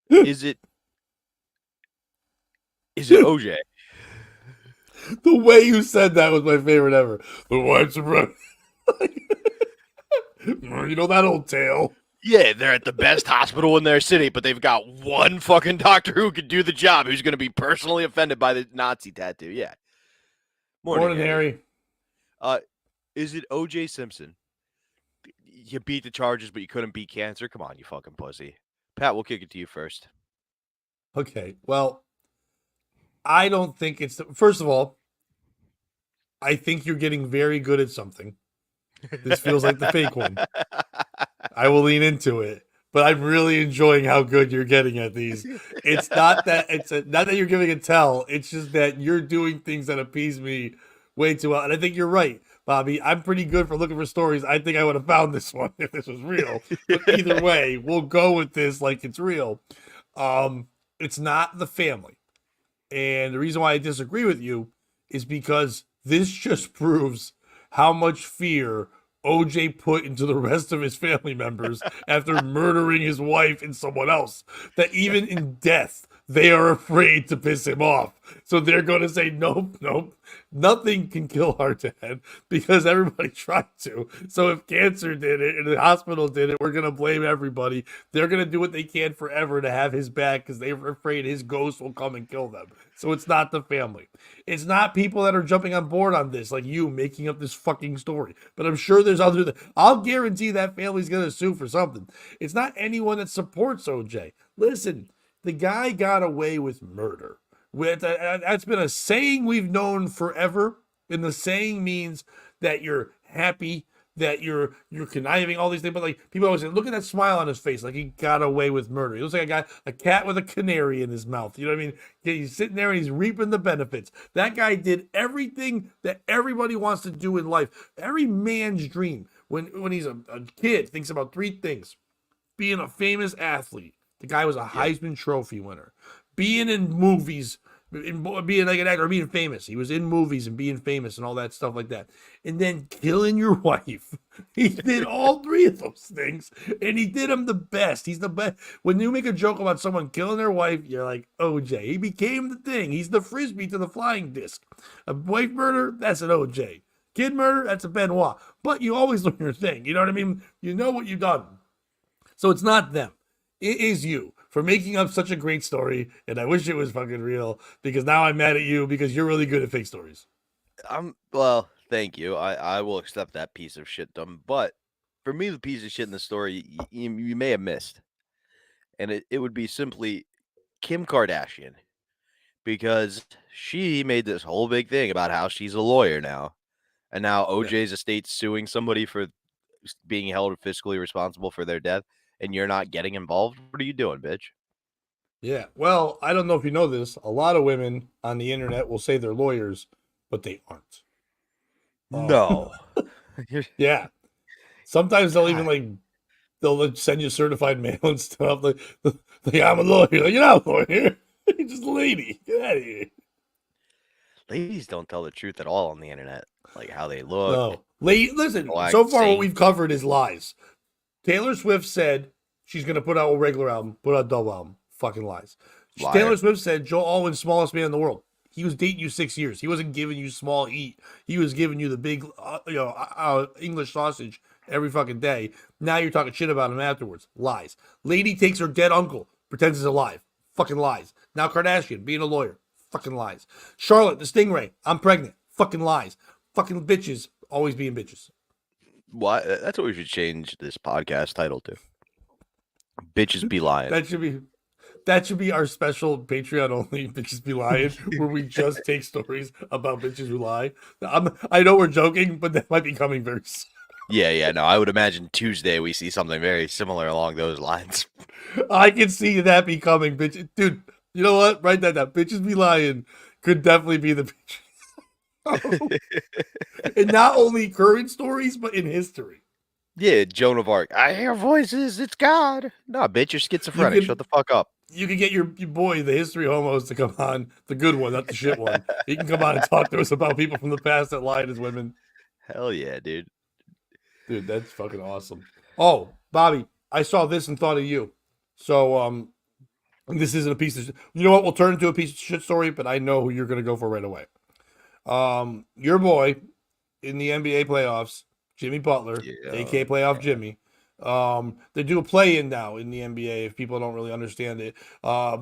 Is it OJ? The way you said that was my favorite ever. The white supremacy. You know that old tale. Yeah, they're at the best hospital in their city, but they've got one fucking doctor who can do the job, who's going to be personally offended by the Nazi tattoo. Yeah. Morning, Harry. Is it O.J. Simpson? You beat the charges, but you couldn't beat cancer? Come on, you fucking pussy. Pat, we'll kick it to you first. Okay, well, I don't think it's... First of all, I think you're getting very good at something. This feels like the fake one. I will lean into it, but I'm really enjoying how good you're getting at these. It's not that not that you're giving a tell. It's just that you're doing things that appease me way too well. And I think you're right, Bobby. I'm pretty good for looking for stories. I think I would have found this one if this was real. But either way, we'll go with this like it's real. It's not the family. And the reason why I disagree with you is because this just proves how much fear OJ put into the rest of his family members after murdering his wife and someone else, that even in death, they are afraid to piss him off. So they're going to say, nope, nothing can kill our dad because everybody tried to. So if cancer did it and the hospital did it, we're going to blame everybody. They're going to do what they can forever to have his back because they're afraid his ghost will come and kill them. So it's not the family. It's not people that are jumping on board on this, like you making up this fucking story. But I'm sure there's other. I'll guarantee that family's going to sue for something. It's not anyone that supports OJ. Listen, the guy got away with murder. That's been a saying we've known forever. And the saying means that you're happy, that you're conniving, all these things. But like people always say, look at that smile on his face, like he got away with murder. He looks like a cat with a canary in his mouth. You know what I mean? He's sitting there and he's reaping the benefits. That guy did everything that everybody wants to do in life. Every man's dream when he's a kid thinks about three things: being a famous athlete. The guy was a Heisman Trophy winner. Being in movies, being like an actor, being famous. He was in movies and being famous and all that stuff like that. And then killing your wife. He did all three of those things, and he did them the best. He's the best. When you make a joke about someone killing their wife, you're like, OJ. He became the thing. He's the frisbee to the flying disc. A wife murder, that's an OJ. Kid murder, that's a Benoit. But you always learn your thing. You know what I mean? You know what you've done. So it's not them. It is you for making up such a great story, and I wish it was fucking real because now I'm mad at you because you're really good at fake stories. Well, thank you. I will accept that piece of shit dumb. But for me, the piece of shit in the story you may have missed, and it would be simply Kim Kardashian, because she made this whole big thing about how she's a lawyer now, and now OJ's estate's suing somebody for being held fiscally responsible for their death. And you're not getting involved? What are you doing, bitch? Yeah. Well, I don't know if you know this. A lot of women on the internet will say they're lawyers, but they aren't. No. Yeah. Sometimes they'll even they'll send you certified mail and stuff. Like I'm a lawyer. Like, you're not a lawyer. You're just a lady. Get out of here. Ladies don't tell the truth at all on the internet. Like how they look. No. Listen, so far what we've covered is lies. Taylor Swift said she's going to put out a regular album, put out a double album. Fucking lies. Liar. Taylor Swift said Joe Alwyn's smallest man in the world. He was dating you 6 years. He wasn't giving you small eat. He was giving you the big, English sausage every fucking day. Now you're talking shit about him afterwards. Lies. Lady takes her dead uncle, pretends he's alive. Fucking lies. Now Kardashian, being a lawyer. Fucking lies. Charlotte, the Stingray, I'm pregnant. Fucking lies. Fucking bitches, always being bitches. Why? That's what we should change this podcast title to. Bitches be lying. That That should be our special Patreon only bitches be lying, where we just take stories about bitches who lie. I know we're joking, but that might be coming very soon. Yeah, no, I would imagine Tuesday we see something very similar along those lines. I can see that be coming, bitch. Dude, you know what? Write that down. Bitches be lying could definitely be the bitch. And not only current stories, but in history. Yeah, Joan of Arc. I hear voices. It's God. No, bitch, you're You schizophrenic. Shut could the fuck up. you could get your boy, the history homos, to come on, the good one, not the shit one. He can come on and talk to us about people from the past that lied as women. Hell yeah, dude. Dude, that's fucking awesome. Oh, Bobby, I saw this and thought of you. So, this isn't a piece of shit. You know what? We'll turn into a piece of shit story, but I know who you're going to go for right away. Your boy in the NBA playoffs, Jimmy Butler, aka Playoff Jimmy. They do a play-in now in the NBA. If people don't really understand it,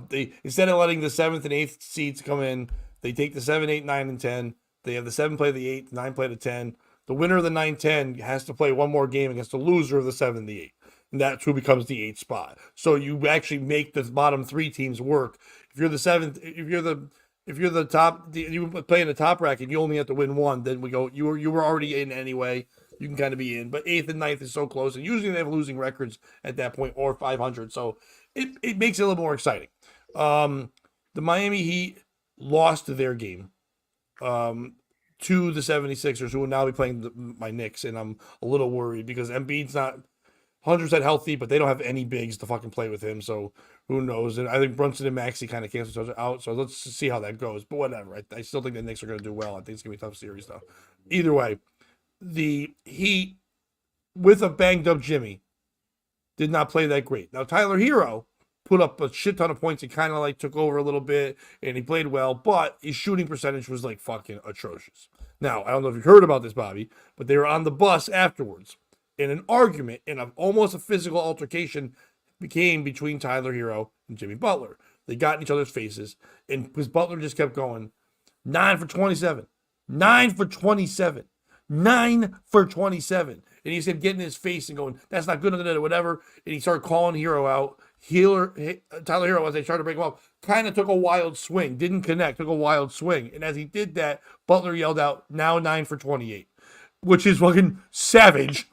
they instead of letting the 7th and 8th seeds come in, they take the 7, 8, 9, and 10. They have the 7 play the 8, 9 play the 10. The winner of the 9-10 has to play one more game against the loser of the 7 and the 8. And that's who becomes the 8th spot. So you actually make the bottom 3 teams work. If you're the 7th, if you're the top, you play in the top bracket, you only have to win one. Then we go. You were already in anyway. You can kind of be in, but 8th and 9th is so close, and usually they have losing records at that point or 500. So it makes it a little more exciting. The Miami Heat lost their game. To the 76ers, who will now be playing my Knicks, and I'm a little worried because Embiid's not 100% healthy, but they don't have any bigs to fucking play with him, so who knows? And I think Brunson and Maxey kind of cancel each other out, so let's see how that goes. But whatever, I still think the Knicks are going to do well. I think it's going to be a tough series, though. Either way, the Heat, with a banged up Jimmy, did not play that great. Now, Tyler Hero put up a shit ton of points and kind of like took over a little bit, and he played well, but his shooting percentage was like fucking atrocious. Now, I don't know if you've heard about this, Bobby, but they were on the bus afterwards, and an argument and almost a physical altercation became between Tyler Hero and Jimmy Butler. They got in each other's faces, and because Butler just kept going, 9 for 27, 9 for 27, 9 for 27. And he said, getting in his face and going, that's not good enough, or whatever. And he started calling Hero out. Tyler Hero, as they tried to break him up, kind of took a wild swing, didn't connect, took a wild swing. And as he did that, Butler yelled out, now 9 for 28, which is fucking savage.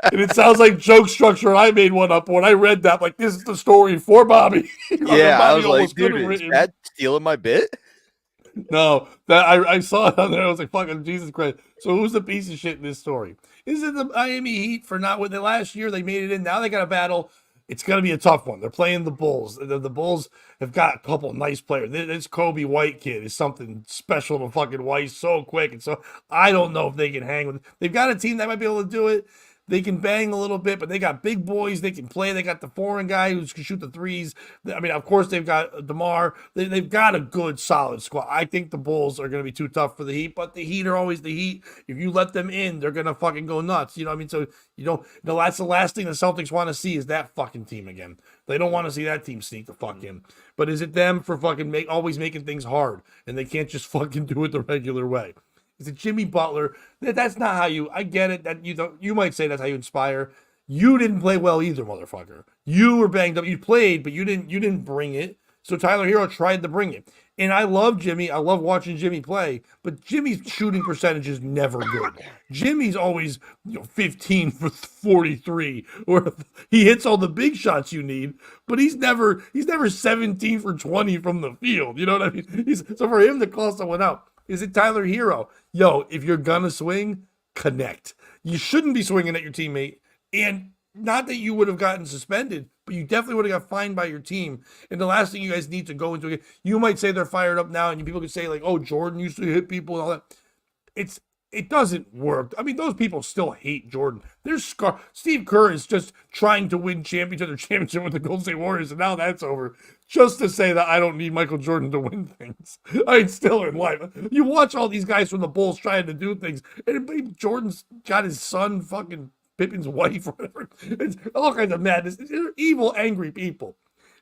And it sounds like joke structure. I made one up when I read that. Like, this is the story for Bobby. Yeah, Bobby I was like, dude, is that stealing my bit? No, that I saw it on there. I was like, fucking Jesus Christ. So who's the piece of shit in this story? Is it the Miami Heat for not with the last year they made it in? Now they got a battle. It's going to be a tough one. They're playing the Bulls. The Bulls have got a couple nice players. This Kobe White kid is something special to fucking White, so quick. And so I don't know if they can hang with. They've got a team that might be able to do it. They can bang a little bit, but they got big boys. They can play. They got the foreign guy who can shoot the threes. I mean, of course, they've got DeMar. They've got a good, solid squad. I think the Bulls are going to be too tough for the Heat, but the Heat are always the Heat. If you let them in, they're going to fucking go nuts. You know what I mean? So, that's the last thing the Celtics want to see is that fucking team again. They don't want to see that team sneak the fuck in. But is it them for fucking always making things hard, and they can't just fucking do it the regular way? Is it Jimmy Butler? That's not how you. I get it. That you might say that's how you inspire. You didn't play well either, motherfucker. You were banged up. You played, but you didn't bring it. So Tyler Hero tried to bring it. And I love Jimmy. I love watching Jimmy play. But Jimmy's shooting percentage is never good. Jimmy's always 15 for 43, or he hits all the big shots you need. But he's never 17 for 20 from the field. You know what I mean? So for him to call someone out. Is it Tyler Hero? Yo, if you're going to swing, connect. You shouldn't be swinging at your teammate. And not that you would have gotten suspended, but you definitely would have got fined by your team. And the last thing you guys need to go into it, you might say they're fired up now, and people could say, like, oh, Jordan used to hit people and all that. It doesn't work. I mean, those people still hate Jordan. Steve Kerr is just trying to win championship with the Golden State Warriors, and now that's over. Just to say that I don't need Michael Jordan to win things. I'm still in life. You watch all these guys from the Bulls trying to do things, and Jordan's got his son, fucking Pippin's wife, or whatever. It's all kinds of madness. They're evil, angry people.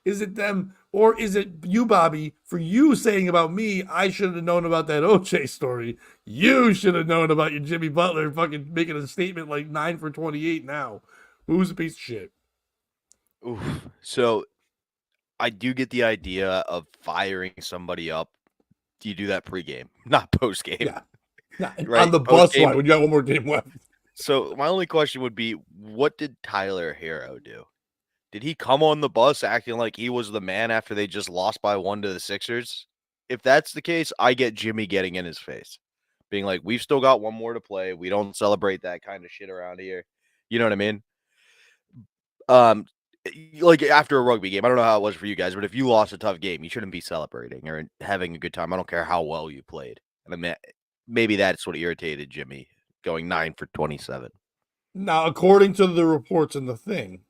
Is it them or is it you, Bobby, for you saying about me, I should have known about that OJ story. You should have known about your Jimmy Butler fucking making a statement like 9 for 28 now. Who's a piece of shit? Oof. So I do get the idea of firing somebody up. You do that pregame, not postgame, Yeah. Nah, on right? the bus Postgame. ride when you got one more game left. So my only question would be, what did Tyler Hero do? Did he come on the bus acting like he was the man after they just lost by 1 to the Sixers? If that's the case, I get Jimmy getting in his face, being like, "We've still got one more to play. We don't celebrate that kind of shit around here." You know what I mean? Um, like after a rugby game, I don't know how it was for you guys, but if you lost a tough game, you shouldn't be celebrating or having a good time. I don't care how well you played. And I mean, maybe that's what irritated Jimmy, going 9 for 27. Now, according to the reports in the thing,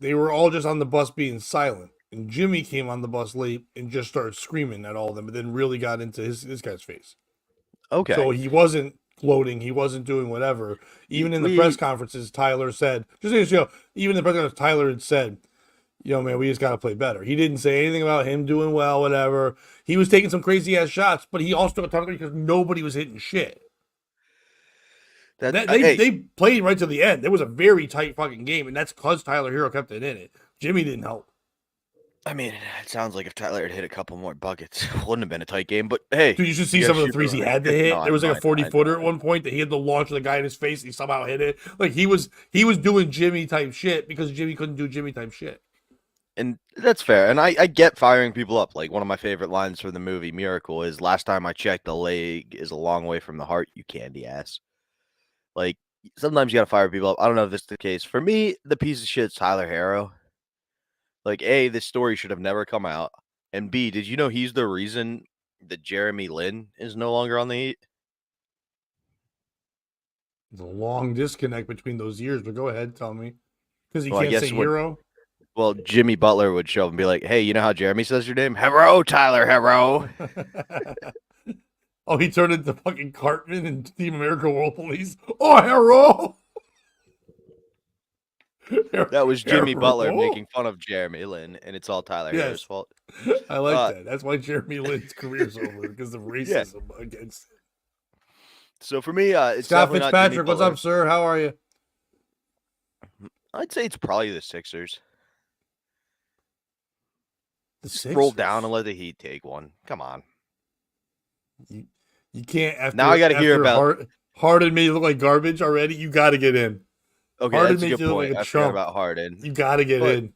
they were all just on the bus being silent. And Jimmy came on the bus late and just started screaming at all of them, but then really got into his guy's face. So Okay. he wasn't gloating. He wasn't doing whatever. Even in the press We conferences, Tyler said, just so you know, even in the press conference, Tyler had said, man, we just got to play better. He didn't say anything about him doing well, whatever. He was taking some crazy ass shots, but he also took a ton of because nobody was hitting shit. that hey, They played right to the end. It was a very tight fucking game, and that's because Tyler Hero kept it in it. Jimmy didn't help. I mean, it sounds like if Tyler had hit a couple more buckets, it wouldn't have been a tight game. But hey, Dude, you should see you gotta some of the shoot for threes he the had to ring. No, hit. There was like a 40-footer at I know. one point that he had to launch the guy in his face, and he somehow hit it. Like he was doing Jimmy type shit because Jimmy couldn't do Jimmy type shit. And that's fair. And I get firing people up. Like one of my favorite lines from the movie Miracle is, "Last time I checked, the leg is a long way from the heart, you candy ass." Like sometimes you gotta fire people up. I don't know if this is the case. For me, the piece of shit's Tyler Harrow. Like, A, this story should have never come out. And B, did you know he's the reason that Jeremy Lin is no longer on the Heat? There's a long disconnect between those years, but go ahead, tell me. Because he Well, I can't say guess when hero. Jimmy Butler would show up and be like, "Hey, you know how Jeremy says your name? Hero, Tyler Hero." Oh, he turned into fucking Cartman in Team America World Police. Oh, hero. That was Jimmy Butler Hero. making fun of Jeremy Lin, and it's all Tyler Harrow's Yes, fault. I like that. That's why Jeremy Lin's career's over because of Yeah. racism against him. So for me, it's Scott definitely not Jimmy Fitzpatrick, what's Butler. up, sir? How are you? I'd say it's probably the Sixers. The Scroll Sixers. down and let the Heat take one. Come on. You can't after Now I got to hear about. Harden made you look like garbage already. You got to get in. Okay, Harden that's a made good you look point. like a I forgot chump. about Harden. You got to get in.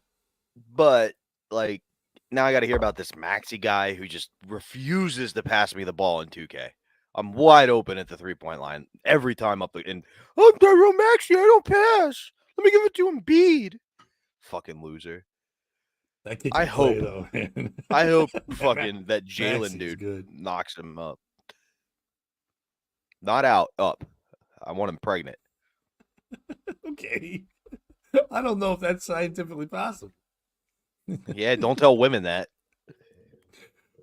But like now I got to hear about this Maxi guy who just refuses to pass me the ball in 2K. I'm wide open at the 3-point line every time up and I'm Daryl Maxi. I don't pass. Let me give it to Embiid. Fucking loser. That kid I can play, hope. though, man. I hope fucking that Jalen Maxi's dude good. knocks him up. Not out, up. I want him pregnant. Okay. I don't know if that's scientifically possible. Yeah, don't tell women that.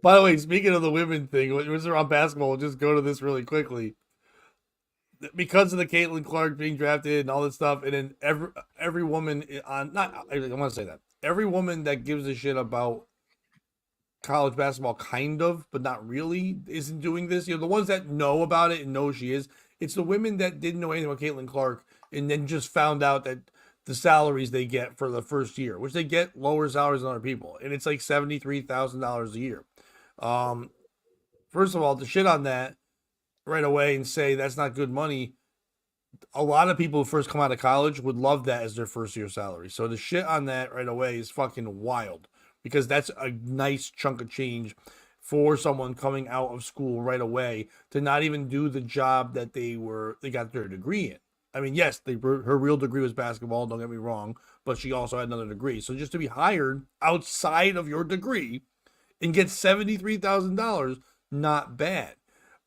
By the way, speaking of the women thing, when we're on basketball, we'll just go to this really quickly. Because of the Caitlin Clark being drafted and all this stuff, and then every woman on I want to say that every woman that gives a shit about college basketball, kind of, but not really, isn't doing this. The ones that know about it and know she is. It's the women that didn't know anything about Caitlin Clark and then just found out that the salaries they get for the first year, which they get lower salaries than other people, and it's like $73,000 a year. First of all, to shit on that right away and say that's not good money. A lot of people who first come out of college would love that as their first year salary. So the shit on that right away is fucking wild because that's a nice chunk of change for someone coming out of school right away to not even do the job that they got their degree in. I mean, yes, her real degree was basketball, don't get me wrong, but she also had another degree. So just to be hired outside of your degree and get $73,000, not bad.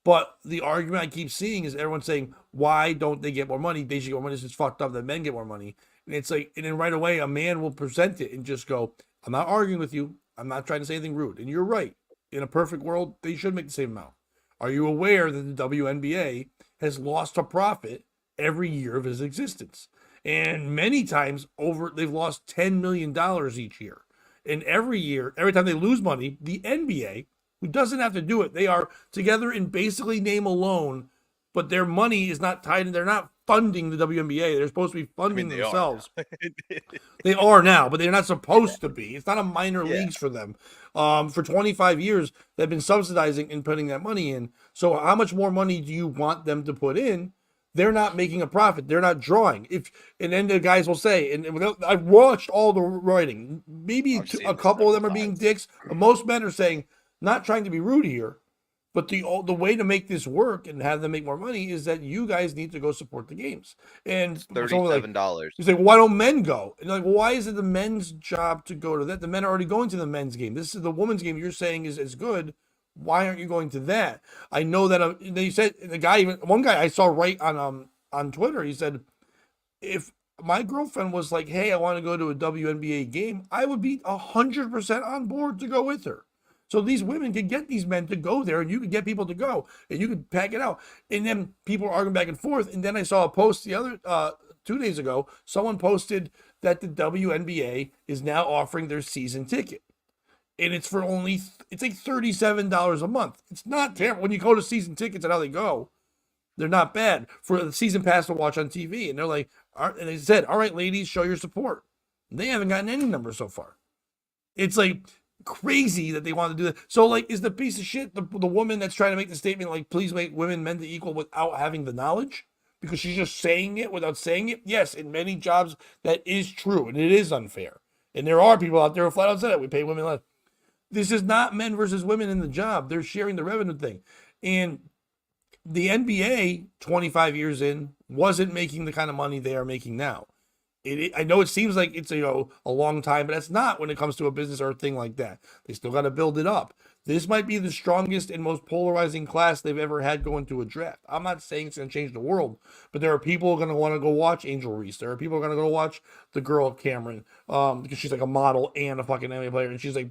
But the argument I keep seeing is everyone saying, why don't they get more money? They should get more money. It's just fucked up that men get more money. And it's like, and then right away, a man will present it and just go, I'm not arguing with you. I'm not trying to say anything rude. And you're right. In a perfect world, they should make the same amount. Are you aware that the WNBA has lost a profit every year of its existence? And many times they've lost $10 million each year. And every year, every time they lose money, the NBA, who doesn't have to do it, they are together in basically name alone, but their money is not tied in. They're not funding the WNBA. They're supposed to be I funding mean, they are themselves. now. They are now, but they're not supposed to be. It's not a minor Yeah. leagues for them. For 25 years, they've been subsidizing and putting that money in. So how much more money do you want them to put in? They're not making a profit. They're not drawing. And then the guys will say, and I've watched all the writing. Maybe I've seen a this couple of them several are being times. dicks, but most men are saying, not trying to be rude here, but the way to make this work and have them make more money is that you guys need to go support the games. And someone like, $37. he's like, well, why don't men go? And you're like, well, why is it the men's job to go to that? The men are already going to the men's game. This is the women's game you're saying is good. Why aren't you going to that? I know that they said the guy, even one guy I saw right on Twitter, he said, if my girlfriend was like, hey, I want to go to a WNBA game, I would be 100% on board to go with her. So these women can get these men to go there, and you can get people to go, and you can pack it out. And then people are arguing back and forth. And then I saw a post the other 2 days ago. Someone posted that the WNBA is now offering their season ticket, and it's for it's like $37 a month. It's not terrible when you go to season tickets and how they go. They're not bad for the season pass to watch on TV. And they're like, and they said, all right, ladies, show your support. They haven't gotten any numbers so far. It's like crazy that they want to do that. So like, is the piece of shit the woman that's trying to make the statement like, please make women men to equal without having the knowledge? Because she's just saying it without saying it? Yes, in many jobs that is true, and it is unfair. And there are people out there who flat out said it. We pay women less. This is not men versus women in the job. They're sharing the revenue thing. And the NBA, 25 years in, wasn't making the kind of money they are making now. I know it seems like it's a long time, but that's not when it comes to a business or a thing like that. They still got to build it up. This might be the strongest and most polarizing class they've ever had going to a draft. I'm not saying it's going to change the world, but there are people going to want to go watch Angel Reese. There are people going to go watch the girl Cameron because she's like a model and a fucking NBA player, and she's like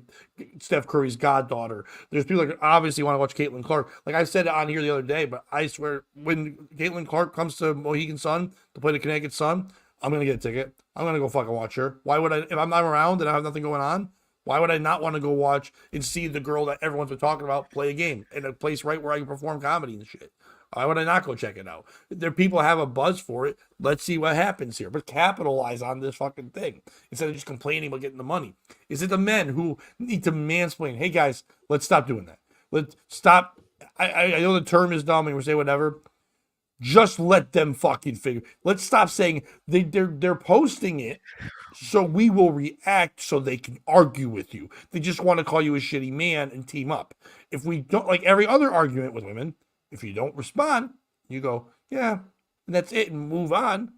Steph Curry's goddaughter. There's people that obviously want to watch Caitlin Clark. Like I said on here the other day, but I swear when Caitlin Clark comes to Mohegan Sun to play the Connecticut Sun, I'm gonna get a ticket. I'm gonna go fucking watch her. Why would I? If I'm not around and I have nothing going on, why would I not want to go watch and see the girl that everyone's been talking about play a game in a place right where I can perform comedy and shit? Why would I not go check it out? There, people have a buzz for it. Let's see what happens here. But capitalize on this fucking thing instead of just complaining about getting the money. Is it the men who need to mansplain? Hey guys, let's stop doing that. Let's stop. I know the term is dumb and we say whatever. Just let them fucking figure. Let's stop saying they're posting it so we will react so they can argue with you. They just want to call you a shitty man and team up. If we don't, like every other argument with women, if you don't respond, you go, yeah, and that's it, and move on.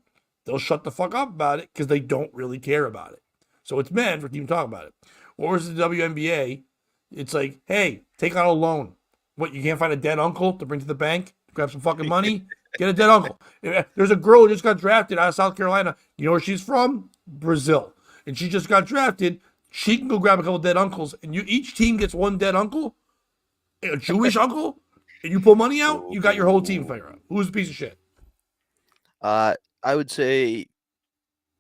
They'll shut the fuck up about it because they don't really care about it. So it's men for even talk about it. Or is the WNBA? It's like, hey, take out a loan. What, you can't find a dead uncle to bring to the bank? Grab some fucking money? Get a dead uncle. There's a girl who just got drafted out of South Carolina. You know where she's from? Brazil. And she just got drafted. She can go grab a couple dead uncles, and each team gets one dead uncle, a Jewish uncle, and you pull money out, you got your whole team figure out. Who's a piece of shit? I would say,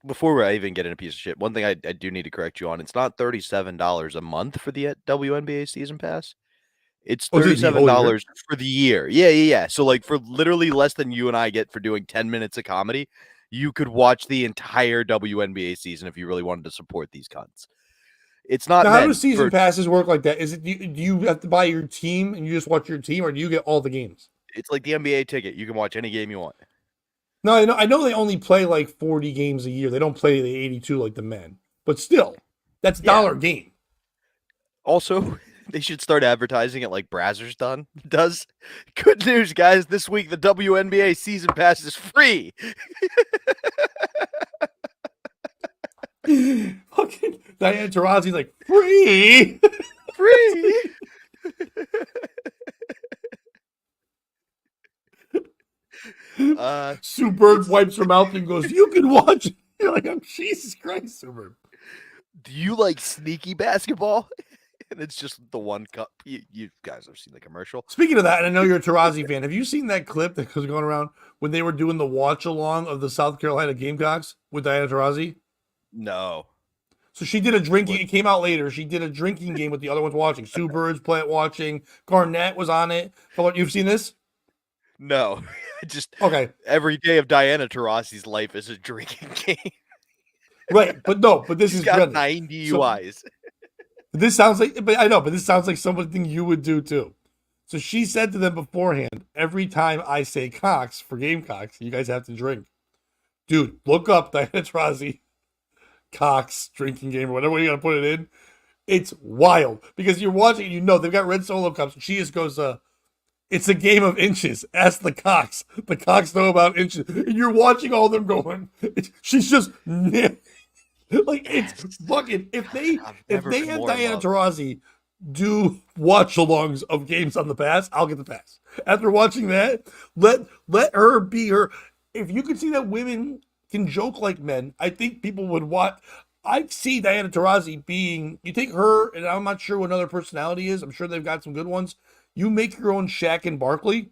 before I even get into piece of shit, one thing I do need to correct you on, it's not $37 a month for the WNBA season pass. It's $37 for the year. Yeah. So like for literally less than you and I get for doing 10 minutes of comedy, you could watch the entire WNBA season if you really wanted to support these cunts. It's not. Now, how do season passes work like that? Is it do you have to buy your team and you just watch your team, or do you get all the games? It's like the NBA ticket. You can watch any game you want. No, I know they only play like 40 games a year. They don't play the 82 like the men. But still, that's $1 game. Also, they should start advertising it like Brazzers does. Good news, guys. This week, the WNBA season pass is free. Fucking Diana Taurasi's like, free. Free. Sue Bird wipes her mouth and goes, you can watch it. You're like, oh, Jesus Christ, Sue Bird. Do you like sneaky basketball? And it's just the one cup. You guys have seen the commercial. Speaking of that, and I know you're a Taurasi fan, have you seen that clip that was going around when they were doing the watch along of the South Carolina Gamecocks with Diana Taurasi? No. So she did a drinking. What? It came out later. She did a drinking game with the other ones watching. Sue Bird's plant watching. Garnett was on it. You've seen this? No, just Okay, every day of Diana Taurasi's life is a drinking game. right. But no. But this She's is got dreaded. 9 So DUIs. this sounds like. But I know. But this sounds like something you would do too. So she said to them beforehand, every time I say Cox for Gamecocks, you guys have to drink. Dude, look up Diana Taurasi Cox drinking game or whatever you gotta put it in. It's wild because you're watching, you know, they've got red solo cups. She just goes, it's a game of inches. Ask the Cox. The Cox know about inches. And you're watching all of them going. She's just like it's fucking. I've If never they been have more in Diana love. Taurasi do watch alongs of games on the pass, I'll get the pass. After watching that, let her be her. If you could see that women can joke like men, I think people would watch. I see Diana Taurasi being. You take her, and I'm not sure what another personality is. I'm sure they've got some good ones. You make your own Shaq and Barkley.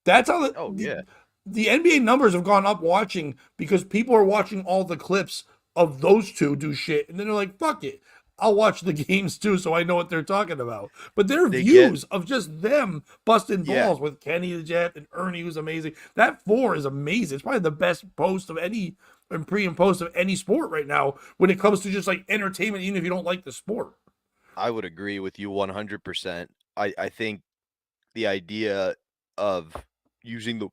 That's how Oh yeah, the NBA numbers have gone up watching because people are watching all the clips of those two do shit, and then they're like, "Fuck it, I'll watch the games too, so I know what they're talking about." But their they get views of just them busting yeah. balls with Kenny the Jet and Ernie, who's amazing. That four is amazing. It's probably the best post of any and pre and post of any sport right now when it comes to just like entertainment, even if you don't like the sport. I would agree with you 100%. I think the idea of using the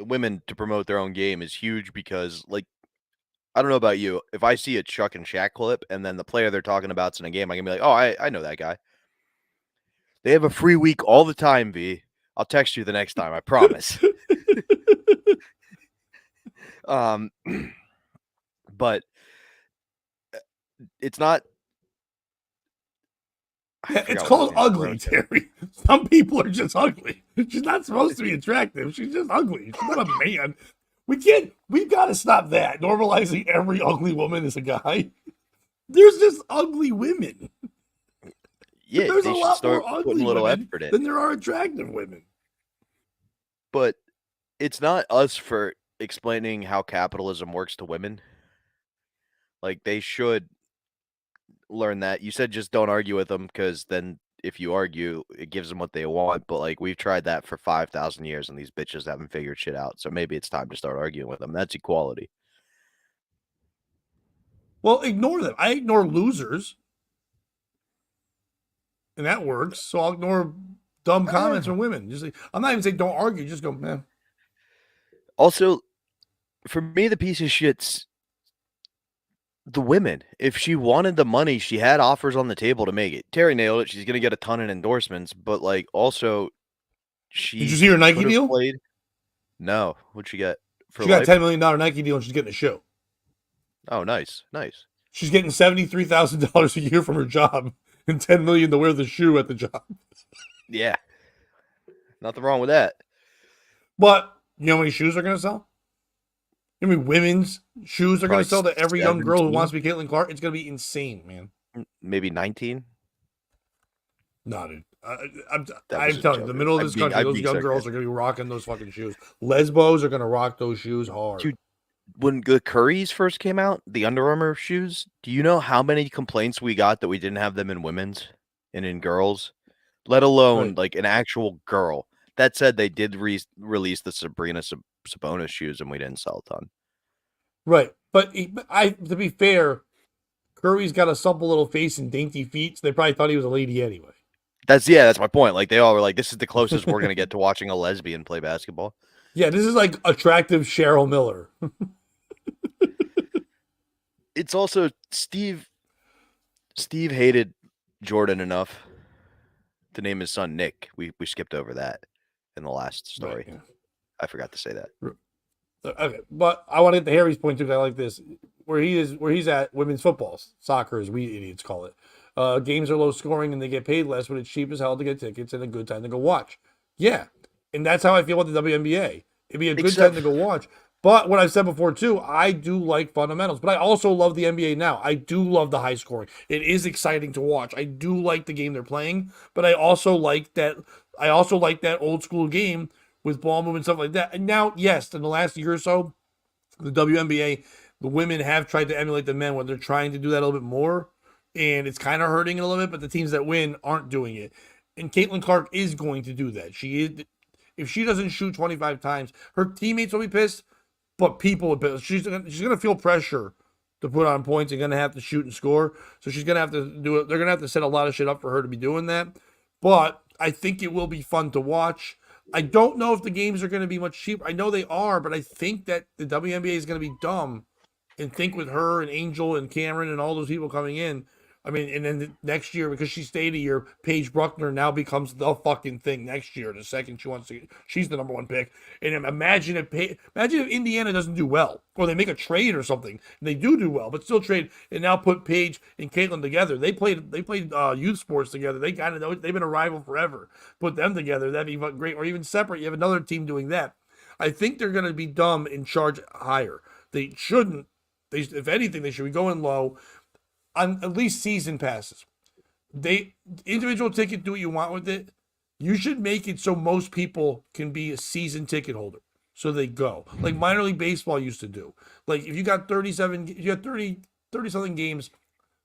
women to promote their own game is huge because like I don't know about you. If I see a Chuck and Shaq clip and then the player they're talking about's in a game, I can be like, oh, I know that guy. They have a free week all the time, V. I'll text you the next time, I promise. Um, but it's not. I Yeah, it's forgot what I was called going. ugly, Terry. Some people are just ugly. She's not supposed to be attractive. She's just ugly. She's not a man. We can't. We've got to stop that. Normalizing every ugly woman as a guy. There's just ugly women. Yeah, There's a they should lot more start putting ugly a little women effort in. than there are attractive women. But it's not us for explaining how capitalism works to women. Like they should learn that. You said just don't argue with them because then if you argue, it gives them what they want. But like we've tried that for 5,000 years and these bitches haven't figured shit out. So maybe it's time to start arguing with them. That's equality. Well, ignore them. I ignore losers, and that works. So I'll ignore dumb comments from women. Just like, I'm not even saying don't argue. Just go, man. Also, for me, the piece of shit's the women. If she wanted the money, she had offers on the table to make it. Terry nailed it. She's gonna get a ton of endorsements, but like also Did you she see her Nike could have deal? played. No, what'd she get for She got a life? $10 million Nike deal, and she's getting a show. Oh, nice, nice. She's getting $73,000 a year from her job and $10 million to wear the shoe at the job. Yeah, nothing wrong with that. But you know how many shoes they're going to sell? You know how many women's shoes are going Probably to sell to every young girl who 17, wants to be Caitlin Clark? It's going to be insane, man. maybe 19. No, dude. That I'm was a telling you, the joke. middle of this country, I'm those being young girls sarcastic. are going to be rocking those fucking shoes. Lesbos are going to rock those shoes hard. Dude, when the Currys first came out, the Under Armour shoes, do you know how many complaints we got that we didn't have them in women's and in girls? Let alone Right. like an actual girl. That said, they did release the Sabonis shoes, and we didn't sell a ton. Right. But to be fair, Curry's got a supple little face and dainty feet, so they probably thought he was a lady anyway. That's my point. Like they all were like, this is the closest we're gonna get to watching a lesbian play basketball. Yeah, this is like attractive Cheryl Miller. It's also Steve hated Jordan enough to name his son Nick. We skipped over that in the last Right. story. Yeah. I forgot to say that. Okay, but I want to get to Harry's point too. 'Cause I like this. Where he's at, women's football, soccer, as we idiots call it. Games are low scoring and they get paid less, but it's cheap as hell to get tickets and a good time to go watch. Yeah, and that's how I feel about the WNBA. It'd be a good time Except to go watch. But what I've said before too, I do like fundamentals, but I also love the NBA now. I do love the high scoring. It is exciting to watch. I do like the game they're playing, but I also like that. I also like that old school game with ball movement stuff like that. And now, yes, in the last year or so, the WNBA, the women have tried to emulate the men when they're trying to do that a little bit more, and it's kind of hurting it a little bit. But the teams that win aren't doing it, and Caitlin Clark is going to do that. She is. If she doesn't shoot 25 times, her teammates will be pissed, but people will be pissed. She's gonna feel pressure to put on points and gonna have to shoot and score. So she's gonna have to do it. They're gonna have to set a lot of shit up for her to be doing that. But I think it will be fun to watch. I don't know if the games are going to be much cheaper. I know they are, but I think that the WNBA is going to be dumb and think with her and Angel and Cameron and all those people coming in. I mean, and then next year, because she stayed a year, Paige Bruckner now becomes the fucking thing next year. The second she wants to, she's the number one pick. And imagine if Indiana doesn't do well, or they make a trade or something. And they do well, but still trade and now put Paige and Caitlin together. They played youth sports together. They kind of know they've been a rival forever. Put them together, that'd be great. Or even separate, you have another team doing that. I think they're going to be dumb and charge higher. They shouldn't. If anything, they should be going low on at least season passes. They individual ticket, do what you want with it. You should make it so most people can be a season ticket holder. So they go. Like minor league baseball used to do. Like if you got 37, you got 30 something games,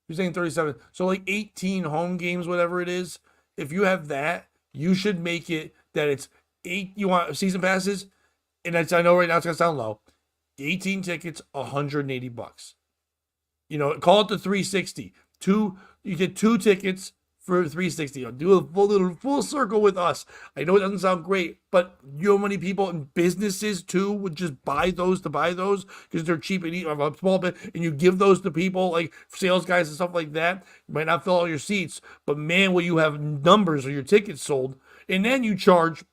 you're saying 37. So like 18 home games, whatever it is. If you have that, you should make it that it's 8, you want season passes, and I know right now it's gonna sound low. 18 tickets, $180. You know, call it the 360. You get 2 tickets for 360. Do a full circle with us. I know it doesn't sound great, but you know how many people in businesses too would just buy those because they're cheap and have a small bit, and you give those to people like sales guys and stuff like that. You might not fill all your seats, but man, will you have numbers of your tickets sold, and then you charge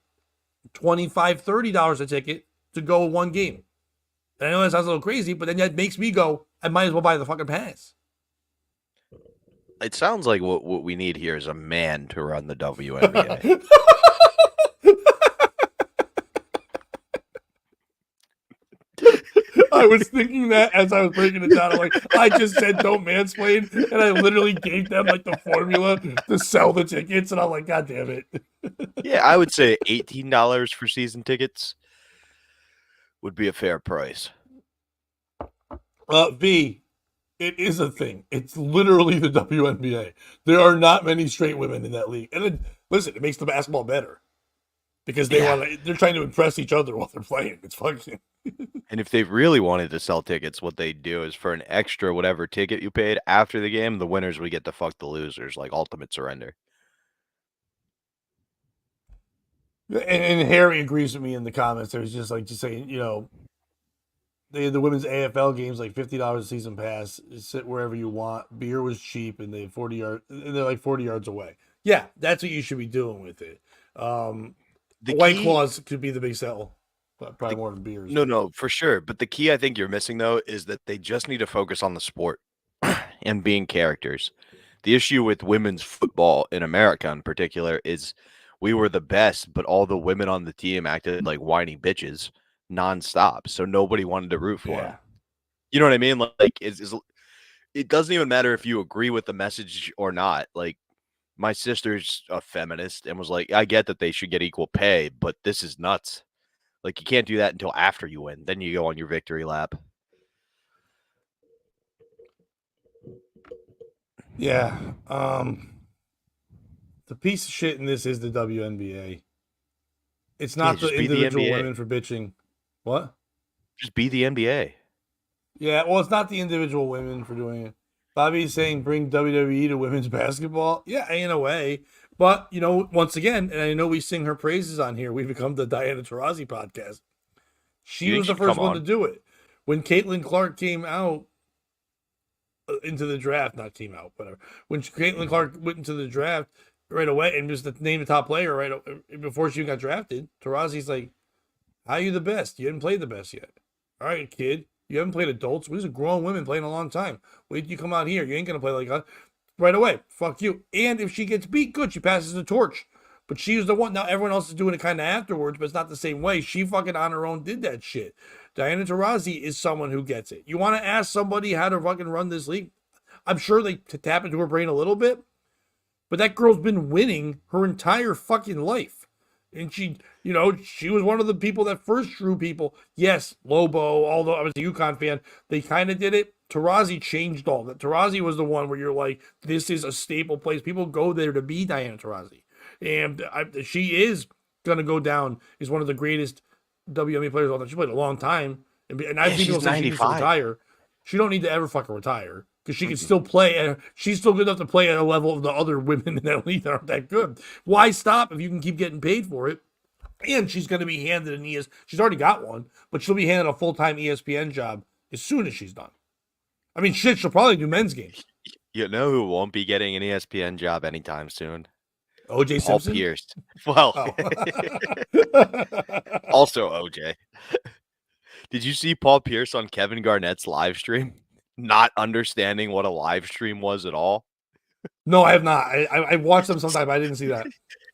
$25, $30 a ticket to go one game. And I know that sounds a little crazy, but then that makes me go, I might as well buy the fucking pass. It sounds like what we need here is a man to run the WNBA. I was thinking that as I was breaking it down. I'm like, I just said don't mansplain, and I literally gave them like the formula to sell the tickets, and I'm like, God damn it. Yeah, I would say $18 for season tickets would be a fair price. V, it is a thing. It's literally the WNBA. There are not many straight women in that league. And listen, it makes the basketball better because they're trying to impress each other while they're playing. It's fucking. And if they really wanted to sell tickets, what they'd do is for an extra whatever ticket you paid after the game, the winners would get to fuck the losers, like ultimate surrender. And Harry agrees with me in the comments. There's just saying, you know, they had the women's AFL games like $50 a season pass. Sit wherever you want. Beer was cheap, and they had 40 yards. They're like 40 yards away. Yeah, that's what you should be doing with it. White Claws could be the big sell, probably more than beers. No, for sure. But the key I think you're missing though is that they just need to focus on the sport and being characters. The issue with women's football in America in particular is we were the best, but all the women on the team acted like whiny bitches nonstop. So nobody wanted to root for them. You know what I mean? Like it doesn't even matter if you agree with the message or not. Like my sister's a feminist and was like, I get that they should get equal pay, but this is nuts. Like you can't do that until after you win. Then you go on your victory lap. Yeah. The piece of shit in this is the WNBA. It's not the individual women for bitching. What? Just be the NBA. Yeah, well, it's not the individual women for doing it. Bobby's saying bring WWE to women's basketball. Yeah, in a way. But, you know, once again, and I know we sing her praises on here, we've become the Diana Taurasi podcast. She was the first one to do it. When Caitlin Clark came out into the draft, not came out, whatever. When Caitlin Clark went into the draft right away and just named the top player right before she got drafted, Taurasi's like, how are you the best? You haven't played the best yet. All right, kid. You haven't played adults. These are grown women playing a long time. Wait till you come out here. You ain't going to play like us. Right away. Fuck you. And if she gets beat, good. She passes the torch. But she was the one. Now everyone else is doing it kind of afterwards, but it's not the same way. She fucking on her own did that shit. Diana Taurasi is someone who gets it. You want to ask somebody how to fucking run this league? I'm sure they tap into her brain a little bit. But that girl's been winning her entire fucking life. And she, she was one of the people that first drew people. Yes, Lobo, although I was a UConn fan, they kind of did it. Taurasi changed all that. Taurasi was the one where you're like, this is a staple place. People go there to be Diana Taurasi. And she is going to go down as one of the greatest WNBA players of all time. She played a long time. And I've Yeah, seen people she's say she needs to 95. retire. She don't need to ever fucking retire because she can still play. She's still good enough to play at a level of the other women in that league that aren't that good. Why stop if you can keep getting paid for it? And she's going to be handed an ES. She's already got one, but she'll be handed a full-time ESPN job as soon as she's done. I mean, shit, she'll probably do men's games. You know who won't be getting an ESPN job anytime soon? OJ Paul Simpson? Pierce. Well, also OJ. Did you see Paul Pierce on Kevin Garnett's live stream? Not understanding what a live stream was at all. No, I have not. I watched them sometime. I didn't see that.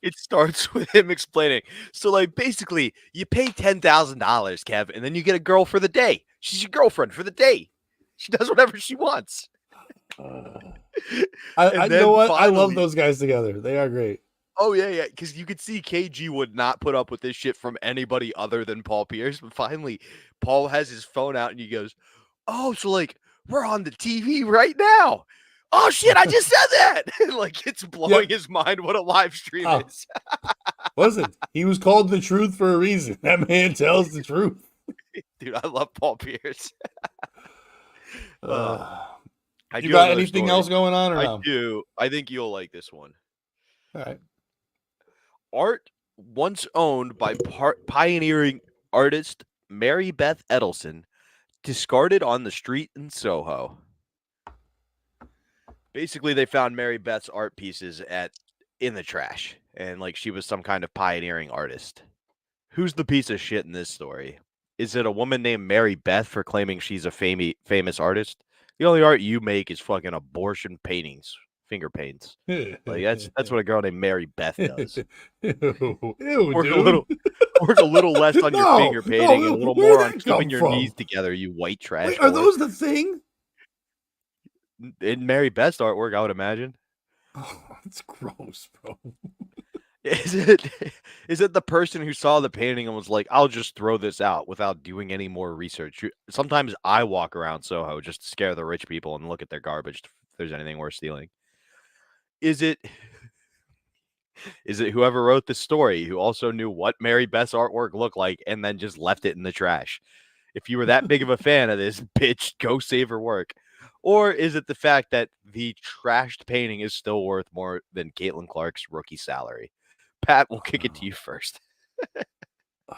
It starts with him explaining. So, like, basically, you pay $10,000, Kev, and then you get a girl for the day. She's your girlfriend for the day. She does whatever she wants. I know what? Finally, I love those guys together. They are great. Oh, yeah. Because you could see KG would not put up with this shit from anybody other than Paul Pierce. But finally, Paul has his phone out and he goes, oh, so, like, we're on the TV right now. Oh, shit, I just said that. Like, it's blowing his mind what a live stream is. Listen, he was called the truth for a reason. That man tells the truth. Dude, I love Paul Pierce. You got anything else going on or no? I do. I think you'll like this one. All right. Art once owned by pioneering artist Mary Beth Edelson discarded on the street in Soho. Basically, they found Mary Beth's art pieces in the trash, and like she was some kind of pioneering artist. Who's the piece of shit in this story? Is it a woman named Mary Beth for claiming she's a famous artist? The only art you make is fucking abortion paintings, finger paints. Like that's what a girl named Mary Beth does. Ew, work a little less on your finger painting and a little more on keeping your knees together, you white trash. Wait, are those the thing? In Mary Beth's artwork, I would imagine. Oh, it's gross, bro. Is it the person who saw the painting and was like, I'll just throw this out without doing any more research? Sometimes I walk around Soho just to scare the rich people and look at their garbage if there's anything worth stealing. Is it whoever wrote the story who also knew what Mary Beth's artwork looked like and then just left it in the trash? If you were that big of a fan of this, bitch, go save her work. Or is it the fact that the trashed painting is still worth more than Caitlin Clark's rookie salary? Pat, we'll kick it to you first. I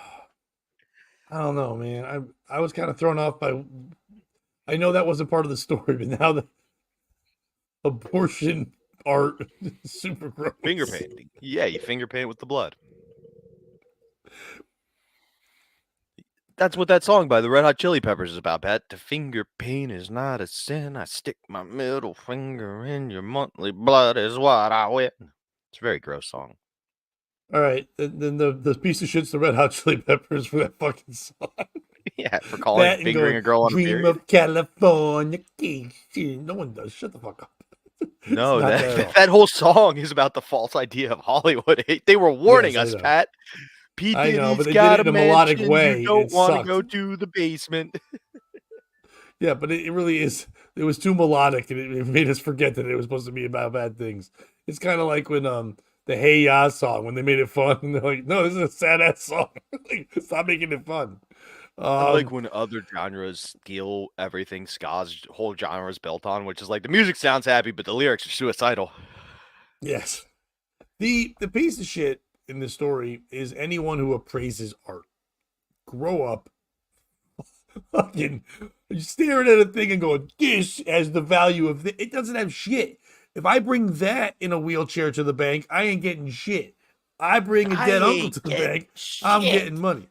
don't know, man. I was kind of thrown off by. I know that wasn't part of the story, but now the abortion art is super gross. Finger painting. Yeah, you finger paint with the blood. That's what that song by the Red Hot Chili Peppers is about, Pat. To finger paint is not a sin. I stick my middle finger in your monthly blood is what I wet. It's a very gross song. All right, then the piece of shit's the Red Hot Chili Peppers for that fucking song. Yeah, for calling fingering a girl on a Dream period. of California. No one does. Shut the fuck up. No, that whole song is about the false idea of Hollywood. They were warning us, Pat. I know, but they did it in a melodic way. You don't want to go to the basement. Yeah, but it really is. It was too melodic, and it made us forget that it was supposed to be about bad things. It's kind of like when the Hey Ya song, when they made it fun, and they're like, no, this is a sad ass song. Like, stop making it fun. Like when other genres steal everything ska's whole genre is built on, which is like the music sounds happy, but the lyrics are suicidal. Yes. The piece of shit in the story is anyone who appraises art. Grow up. Fucking staring at a thing and going, this has the value of it doesn't have shit. If I bring that in a wheelchair to the bank, I ain't getting shit. I bring a dead uncle to the bank, I'm getting money.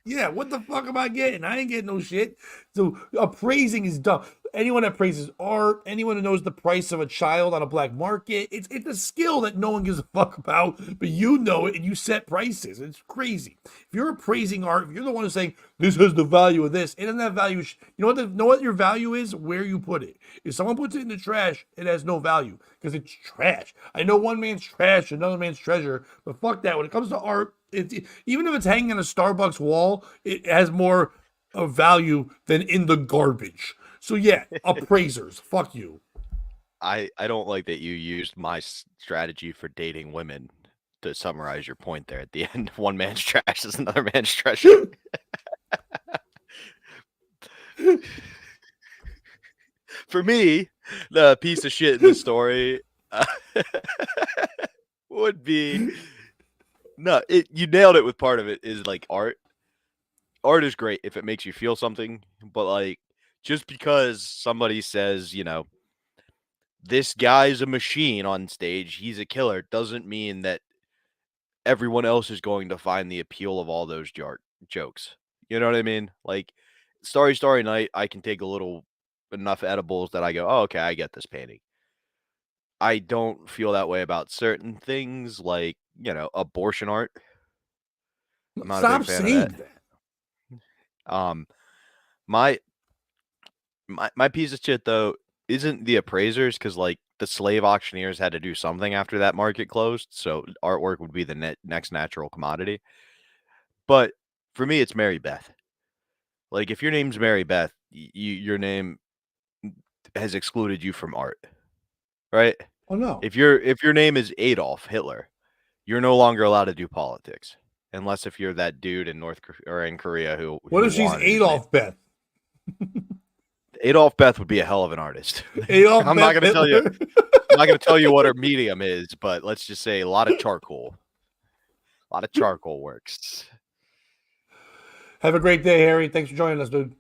Yeah, what the fuck am I getting? I ain't getting no shit. So appraising is dumb. anyone that praises art, anyone who knows the price of a child on a black market, it's a skill that no one gives a fuck about, but you know it and you set prices. It's crazy. If you're appraising art, if you're the one who's saying this has the value of this, it doesn't have value. Know what your value is? Where you put it. If someone puts it in the trash, it has no value because it's trash. I know one man's trash, another man's treasure, but fuck that. When it comes to art, even if it's hanging on a Starbucks wall, it has more of value than in the garbage. So yeah, appraisers, fuck you. I don't like that you used my strategy for dating women to summarize your point there at the end. One man's trash is another man's treasure. For me, the piece of shit in the story would be you nailed it with part of it is like art. Art is great if it makes you feel something, but like just because somebody says, this guy's a machine on stage, he's a killer, doesn't mean that everyone else is going to find the appeal of all those jokes. You know what I mean? Like Starry Night, I can take enough edibles that I go, oh, okay, I get this painting. I don't feel that way about certain things like, abortion art. I'm not a big Stop fan of saying that. that. My piece of shit though isn't the appraisers because like the slave auctioneers had to do something after that market closed, so artwork would be the next natural commodity. But for me, it's Mary Beth. Like if your name's Mary Beth, your name has excluded you from art, right? Oh no. If your name is Adolf Hitler, you're no longer allowed to do politics unless if you're that dude in in Korea who. What if she's Adolf Beth? Adolf Beth would be a hell of an artist. Adolf I'm Beth not going to tell you. Hitler? I'm not going to tell you what her medium is, but let's just say a lot of charcoal. A lot of charcoal works. Have a great day, Harry. Thanks for joining us, dude.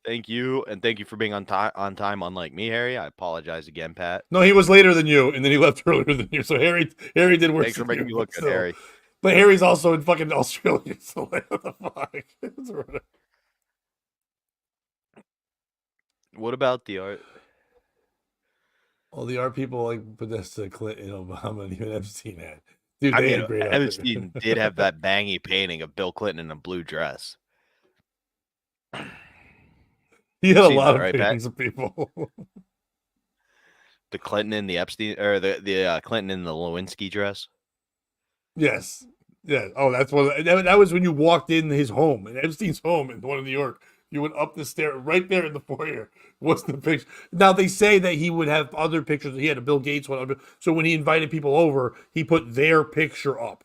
Thank you, and thank you for being on time, unlike me, Harry. I apologize again, Pat. No, he was later than you, and then he left earlier than you. So Harry did worse. Thanks for making me look good, Harry. But Harry's also in fucking Australia. So what the fuck? What about the art? Well, the art people like Podesta, Clinton, Obama, and even Epstein had. Dude, they had great art. Epstein did have that bangy painting of Bill Clinton in a blue dress. He had a lot of paintings of people. The Clinton in the Epstein, or the Clinton in the Lewinsky dress. Yes. Yeah. Oh, that was when you walked in his home, in Epstein's home in the one in New York. You went up the stair right there in the foyer. What's the picture? Now they say that he would have other pictures. He had a Bill Gates one. So when he invited people over, he put their picture up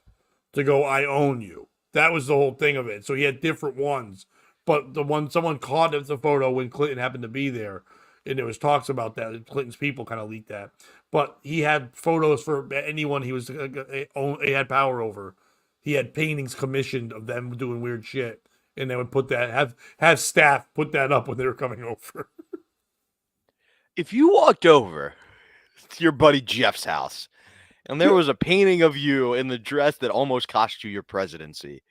to go, "I own you." That was the whole thing of it. So he had different ones. But the one someone caught the photo when Clinton happened to be there, and there was talks about that. Clinton's people kind of leaked that. But he had photos for anyone he had power over. He had paintings commissioned of them doing weird shit, and they would put that have staff put that up when they were coming over. If you walked over to your buddy Jeff's house and there was a painting of you in the dress that almost cost you your presidency,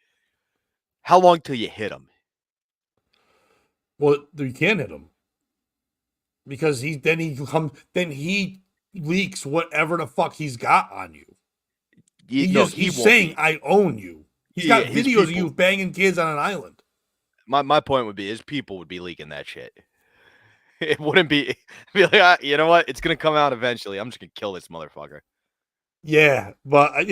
how long till you hit him? Well, you can't hit him because he leaks whatever the fuck he's got on you. He's saying, "I own you." He's got videos of you banging kids on an island. My point would be his people would be leaking that shit. It wouldn't be like, you know what? It's gonna come out eventually. I'm just gonna kill this motherfucker. Yeah, but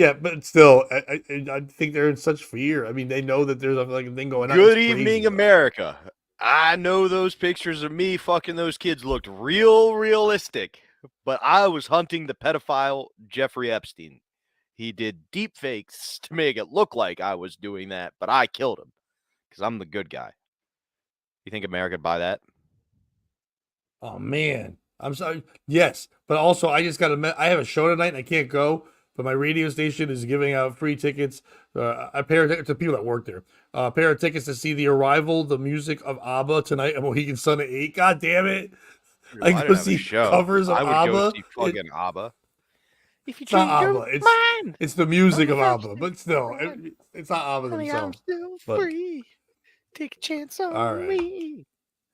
still, I think they're in such fear. I mean, they know that there's a thing going on. Good evening, America. I know those pictures of me fucking those kids looked realistic, but I was hunting the pedophile Jeffrey Epstein. He did deep fakes to make it look like I was doing that, but I killed him because I'm the good guy. You think America would buy that? Oh man, I'm sorry. Yes, but also I just got to. I have a show tonight and I can't go. But my radio station is giving out free tickets. A pair of tickets to people that work there. A pair of tickets to see The Arrival, the music of ABBA tonight at Mohegan Sun at 8. God damn it! I go see covers of ABBA. I would go see fucking ABBA. If you change your mind, it's the music of ABBA, but still, it's not ABBA themselves. I'm still free. Take a chance on me.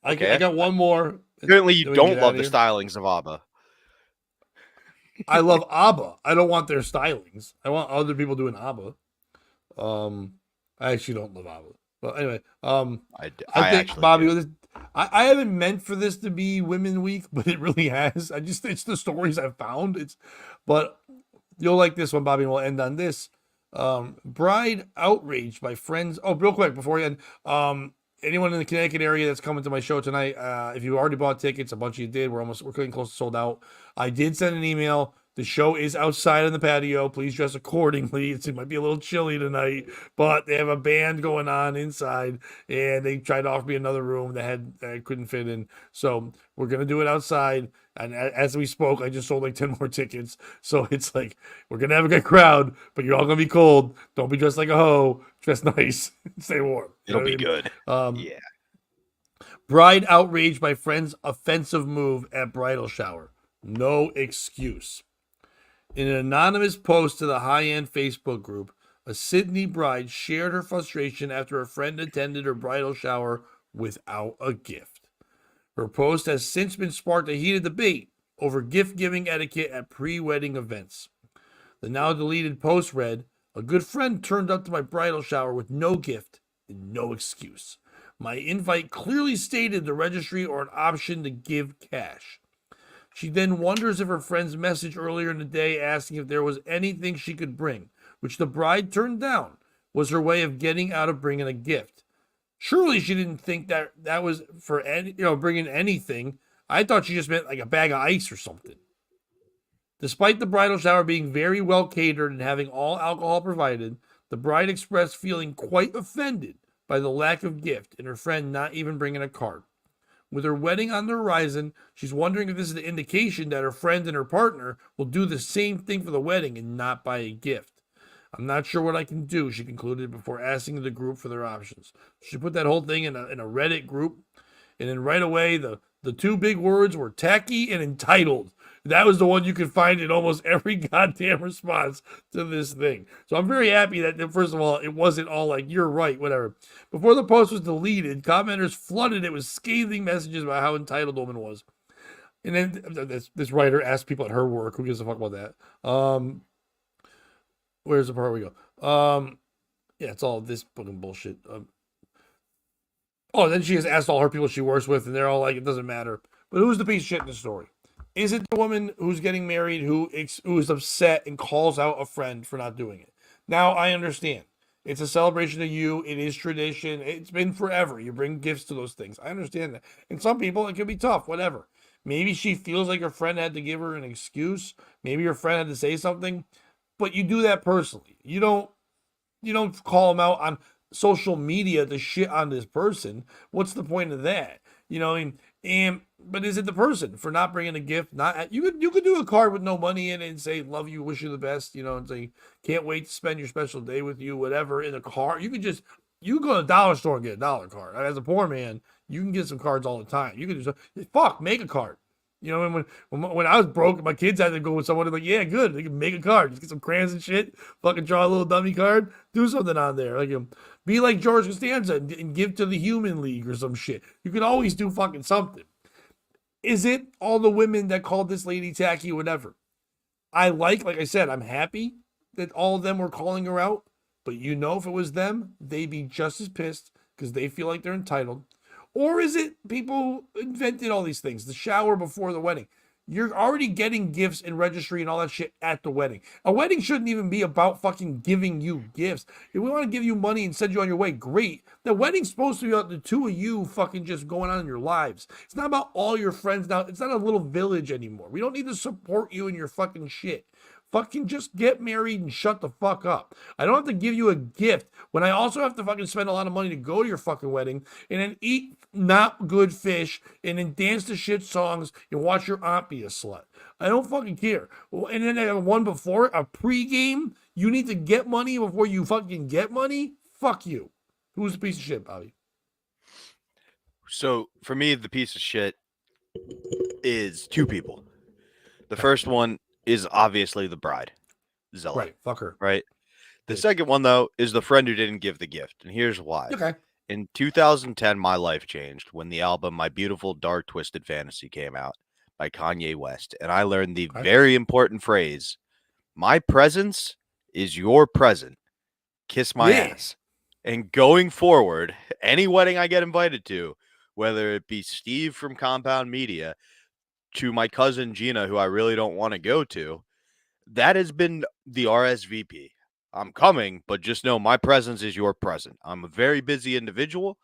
I got one more, Apparently, you Then we can get don't out love of the here. stylings of ABBA. I love ABBA. I don't want their stylings. I want other people doing ABBA. I actually don't love ABBA. But anyway, I I think actually Bobby, do. I haven't meant for this to be Women Week, but it really has. It's the stories I've found. But you'll like this one, Bobby. And we'll end on this. Bride outraged by friends. Oh, real quick before you end, anyone in the Connecticut area that's coming to my show tonight, if you already bought tickets, a bunch of you did. We're getting close to sold out. I did send an email. The show is outside on the patio. Please dress accordingly. It might be a little chilly tonight, but they have a band going on inside, and they tried to offer me another room that I couldn't fit in. So we're gonna do it outside. And as we spoke, I just sold like 10 more tickets. So it's like we're gonna have a good crowd, but you're all gonna be cold. Don't be dressed like a hoe. Dress nice. Stay warm. You know It'll what I be mean? good. Yeah. Bride outraged by friend's offensive move at bridal shower. No excuse. In an anonymous post to the high-end Facebook group, a Sydney bride shared her frustration after a friend attended her bridal shower without a gift. Her post has since been sparked a heated debate over gift-giving etiquette at pre-wedding events. The now deleted post read, "A good friend turned up to my bridal shower with no gift and no excuse. My invite clearly stated the registry or an option to give cash." She then wonders if her friend's message earlier in the day asking if there was anything she could bring, which the bride turned down, was her way of getting out of bringing a gift. Surely she didn't think that was for bringing anything. I thought she just meant like a bag of ice or something. Despite the bridal shower being very well catered and having all alcohol provided, the bride expressed feeling quite offended by the lack of gift and her friend not even bringing a card. With her wedding on the horizon, she's wondering if this is an indication that her friend and her partner will do the same thing for the wedding and not buy a gift. "I'm not sure what I can do," she concluded before asking the group for their options. She put that whole thing in a Reddit group, and then right away the two big words were tacky and entitled. That was the one you could find in almost every goddamn response to this thing. So I'm very happy that, first of all, it wasn't all like, "You're right," whatever. Before the post was deleted, commenters flooded it with scathing messages about how entitled the woman was. And then this writer asked people at her work, who gives a fuck about that? Where's the part where we go? Yeah, it's all this fucking bullshit. Then she has asked all her people she works with, and they're all like, "It doesn't matter." But who's the piece of shit in the story? Is it the woman who's getting married who is upset and calls out a friend for not doing it? Now, I understand. It's a celebration of you. It is tradition. It's been forever. You bring gifts to those things. I understand that. And some people, it can be tough, whatever. Maybe she feels like her friend had to give her an excuse. Maybe her friend had to say something. But you do that personally. You don't call them out on social media to shit on this person. What's the point of that? But is it the person for not bringing a gift? Not you could do a card with no money in it and say "love you, wish you the best," and say "can't wait to spend your special day with you," whatever. In a card, you go to the dollar store and get a dollar card. As a poor man, you can get some cards all the time. You can just make a card. When I was broke, my kids had to go with someone. Like, yeah, good. They can make a card. Just get some crayons and shit. Fucking draw a little dummy card. Do something on there. Like, be like George Costanza and give to the Human League or some shit. You can always do fucking something. Is it all the women that called this lady tacky or whatever? Like I said, I'm happy that all of them were calling her out. But if it was them, they'd be just as pissed because they feel like they're entitled. Or is it people invented all these things? The shower before the wedding. You're already getting gifts and registry and all that shit at the wedding. A wedding shouldn't even be about fucking giving you gifts. If we want to give you money and send you on your way, great. The wedding's supposed to be about the two of you fucking just going on in your lives. It's not about all your friends now. It's not a little village anymore. We don't need to support you in your fucking shit. Fucking just get married and shut the fuck up. I don't have to give you a gift when I also have to fucking spend a lot of money to go to your fucking wedding and then eat not good fish and then dance to shit songs and watch your aunt be a slut. I don't fucking care. And then I have one before, a pregame. You need to get money before you fucking get money? Fuck you. Who's the piece of shit, Bobby? So for me, the piece of shit is two people. The first one is obviously the bride, Zella. Right, fuck her. Right. The second one, though, is the friend who didn't give the gift. And here's why. Okay. In 2010, my life changed when the album My Beautiful Dark Twisted Fantasy came out by Kanye West. And I learned the Okay. very important phrase, my presence is your present. Kiss my Yeah. ass. And going forward, any wedding I get invited to, whether it be Steve from Compound Media to my cousin Gina, who I really don't want to go to, that has been the RSVP. I'm coming, but just know my presence is your present. I'm a very busy individual.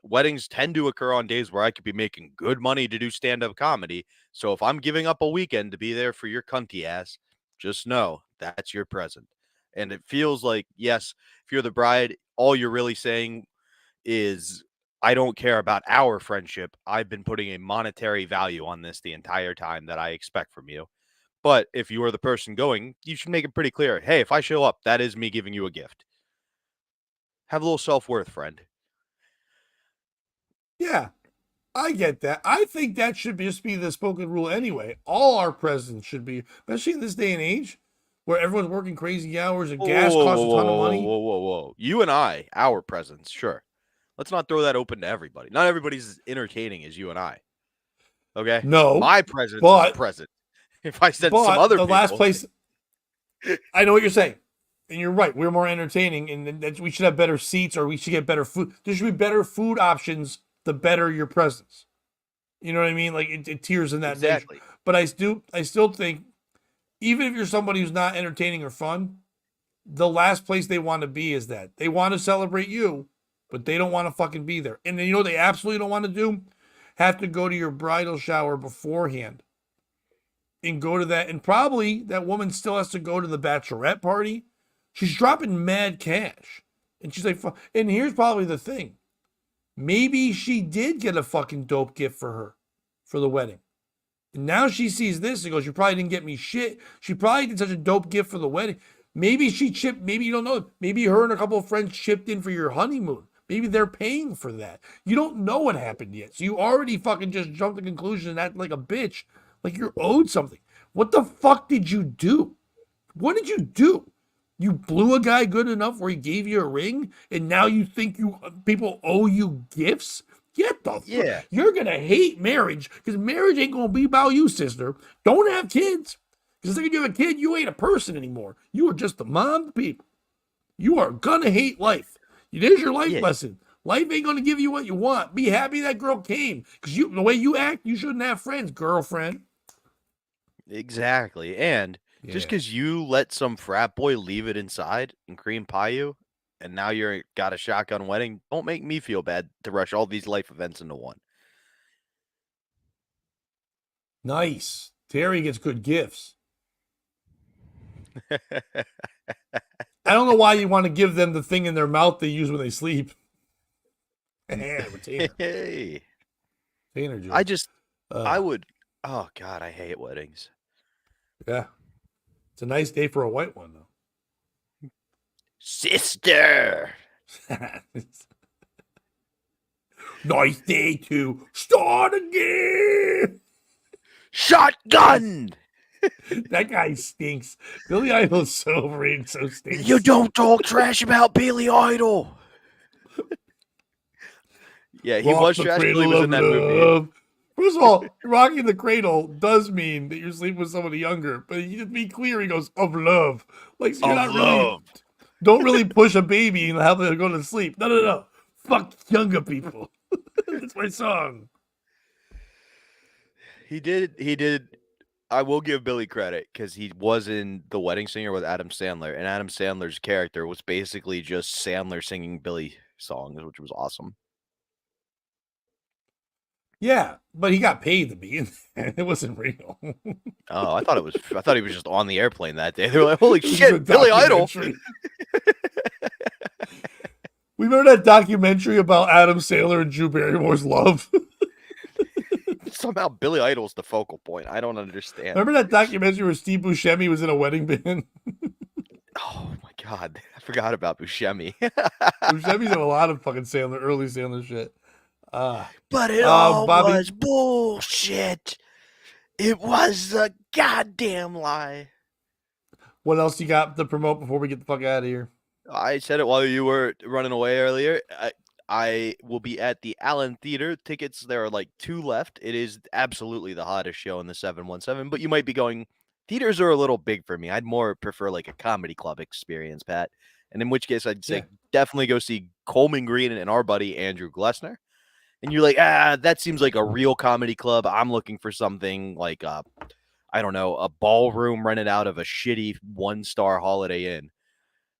Weddings tend to occur on days where I could be making good money to do stand-up comedy. So if I'm giving up a weekend to be there for your cunty ass, just know that's your present. And it feels like, yes, if you're the bride, all you're really saying is, I don't care about our friendship. I've been putting a monetary value on this the entire time that I expect from you. But if you are the person going, you should make it pretty clear. Hey, if I show up, that is me giving you a gift. Have a little self-worth, friend. Yeah. I get that. I think that should just be the spoken rule anyway. All our presidents should be, especially in this day and age where everyone's working crazy hours and Whoa, gas whoa, costs whoa, a whoa, ton of whoa, money. whoa, whoa, whoa. You and I, our presence, sure. Let's not throw that open to everybody. Not everybody's as entertaining as you and I. Okay? No, My presence is a but present. If I said some other the last people, place, I know what you're saying. And you're right. We're more entertaining, and that we should have better seats, or we should get better food. There should be better food options. The better your presence. You know what I mean? Like it tiers in that nature. exactly. But I still think, even if you're somebody who's not entertaining or fun, the last place they want to be is that they want to celebrate you, but they don't want to fucking be there. And then you know what they absolutely don't want to do? Have to go to your bridal shower beforehand and go to that. And probably that woman still has to go to the bachelorette party. She's dropping mad cash. And she's like, and here's probably the thing. Maybe she did get a fucking dope gift for her for the wedding. And now she sees this and goes, you probably didn't get me shit. She probably did such a dope gift for the wedding. Maybe she chipped, maybe you don't know. Maybe her and a couple of friends chipped in for your honeymoon. Maybe they're paying for that. You don't know what happened yet. So you already fucking just jumped to conclusion and act like a bitch, like you're owed something. What the fuck did you do? What did you do? You blew a guy good enough where he gave you a ring, and now you think you people owe you gifts? Get the fuck. Yeah. You're gonna hate marriage because marriage ain't gonna be about you, sister. Don't have kids. Because the second you have a kid, you ain't a person anymore. You are just the mom to people. You are gonna hate life. There's your life Yeah. lesson. Life ain't gonna give you what you want. Be happy that girl came. Because the way you act, you shouldn't have friends, girlfriend. Exactly. And just Yeah. because you let some frat boy leave it inside and cream pie you, and now you're got a shotgun wedding, don't make me feel bad to rush all these life events into one. Nice. Terry gets good gifts. I don't know why you want to give them the thing in their mouth they use when they sleep. Retainer. Hey, Retainer joke. I just, I would, oh God, I hate weddings. Yeah. It's a nice day for a white one, though. Sister. Nice day to start again. Shotgun. That guy stinks. Billy Idol's so overrated, so stinks. You don't talk trash about Billy Idol. Yeah, he Rock was the trash till he cradle was of in that movie. love. First of all, rocking the cradle does mean that you're sleeping with somebody younger. But you just be clear, he goes, of love. Like, so you're not really, don't really push a baby and have them go to sleep. No. Fuck younger people. That's my song. He did. I will give Billy credit because he was in The Wedding Singer with Adam Sandler, and Adam Sandler's character was basically just Sandler singing Billy songs, which was awesome. Yeah, but he got paid to be in there. It wasn't real. Oh, I thought he was just on the airplane that day. They were like, "Holy This is a shit, Billy Idol!" documentary. We remember that documentary about Adam Sandler and Drew Barrymore's love. Somehow Billy Idol's the focal point. I don't understand. Remember that documentary where Steve Buscemi was in a wedding band? Oh my god, I forgot about Buscemi. Buscemi's in a lot of fucking early Sandler shit. But it all Bobby, was bullshit. It was a goddamn lie. what else you got to promote before we get the fuck out of here? I said it while you were running away earlier. I will be at the Allen Theater. Tickets, there are like 2 left. It is absolutely the hottest show in the 717, but you might be going, theaters are a little big for me. I'd more prefer like a comedy club experience, Pat. And in which case, I'd Yeah. say definitely go see Coleman Green and our buddy Andrew Glessner. And you're like, that seems like a real comedy club. I'm looking for something like I don't know, a ballroom rented out of a shitty 1-star Holiday Inn.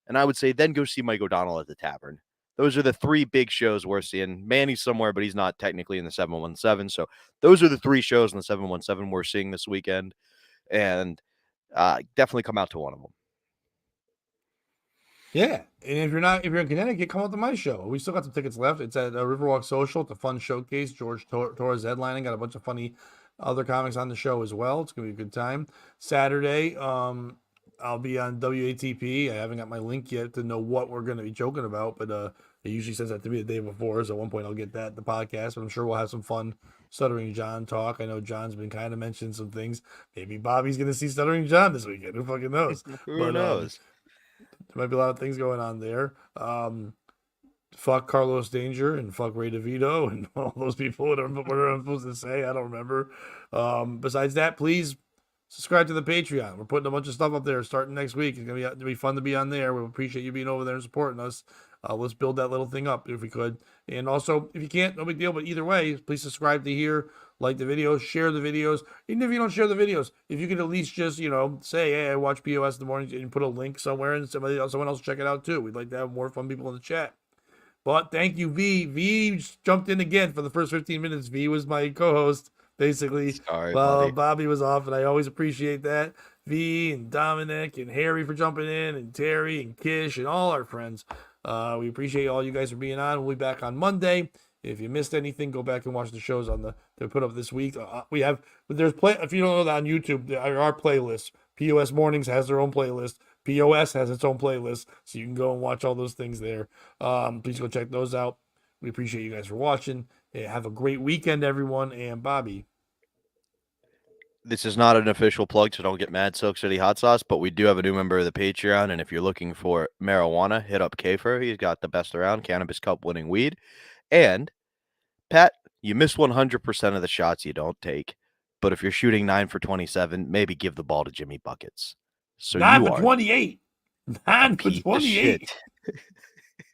And I would say then go see Mike O'Donnell at the Tavern. Those are the 3 big shows we're seeing. Manny's somewhere, but he's not technically in the 717. So those are the 3 shows in the 717 we're seeing this weekend. And definitely come out to one of them. Yeah, and if you're in Connecticut, come out to my show. We still got some tickets left. It's at Riverwalk Social. It's a fun showcase. George Torres headlining. Got a bunch of funny other comics on the show as well. It's gonna be a good time. Saturday, I'll be on WATP. I haven't got my link yet to know what we're gonna be joking about, but it usually says that to me the day before. So at one point I'll get that the podcast. But I'm sure we'll have some fun Stuttering John talk. I know John's been kind of mentioning some things. Maybe Bobby's gonna see Stuttering John this weekend. Who fucking knows? Who knows? There might be a lot of things going on there. Fuck Carlos Danger and fuck Ray DeVito and all those people. Whatever I'm supposed to say, I don't remember. Besides that, please subscribe to the Patreon. We're putting a bunch of stuff up there starting next week. It's gonna be fun to be on there. We appreciate you being over there and supporting us. Let's build that little thing up if we could. And also, if you can't, no big deal. But either way, please subscribe to here, like the videos, share the videos. Even if you don't share the videos, if you could at least just, say, hey, I watch POS in the morning and put a link somewhere and someone else check it out too. We'd like to have more fun people in the chat. But thank you, V. V jumped in again for the first 15 minutes. V was my co-host, basically. Sorry, Well, buddy. Bobby was off, and I always appreciate that. V and Dominic and Harry for jumping in, and Terry and Kish and all our friends. We appreciate all you guys for being on. We'll be back on Monday. If you missed anything, go back and watch the shows they put up this week. If you don't know that on YouTube, our playlist. POS Mornings has their own playlist. POS has its own playlist, so you can go and watch all those things there. Please go check those out. We appreciate you guys for watching. Have a great weekend, everyone. And Bobby. This is not an official plug, so don't get mad, Silk City Hot Sauce, but we do have a new member of the Patreon, and if you're looking for marijuana, hit up Kafer. He's got the best around Cannabis Cup winning weed. And, Pat, you miss 100% of the shots you don't take, but if you're shooting 9 for 27, maybe give the ball to Jimmy Buckets. So 9 you for are 28. 9 for a piece of 28. shit.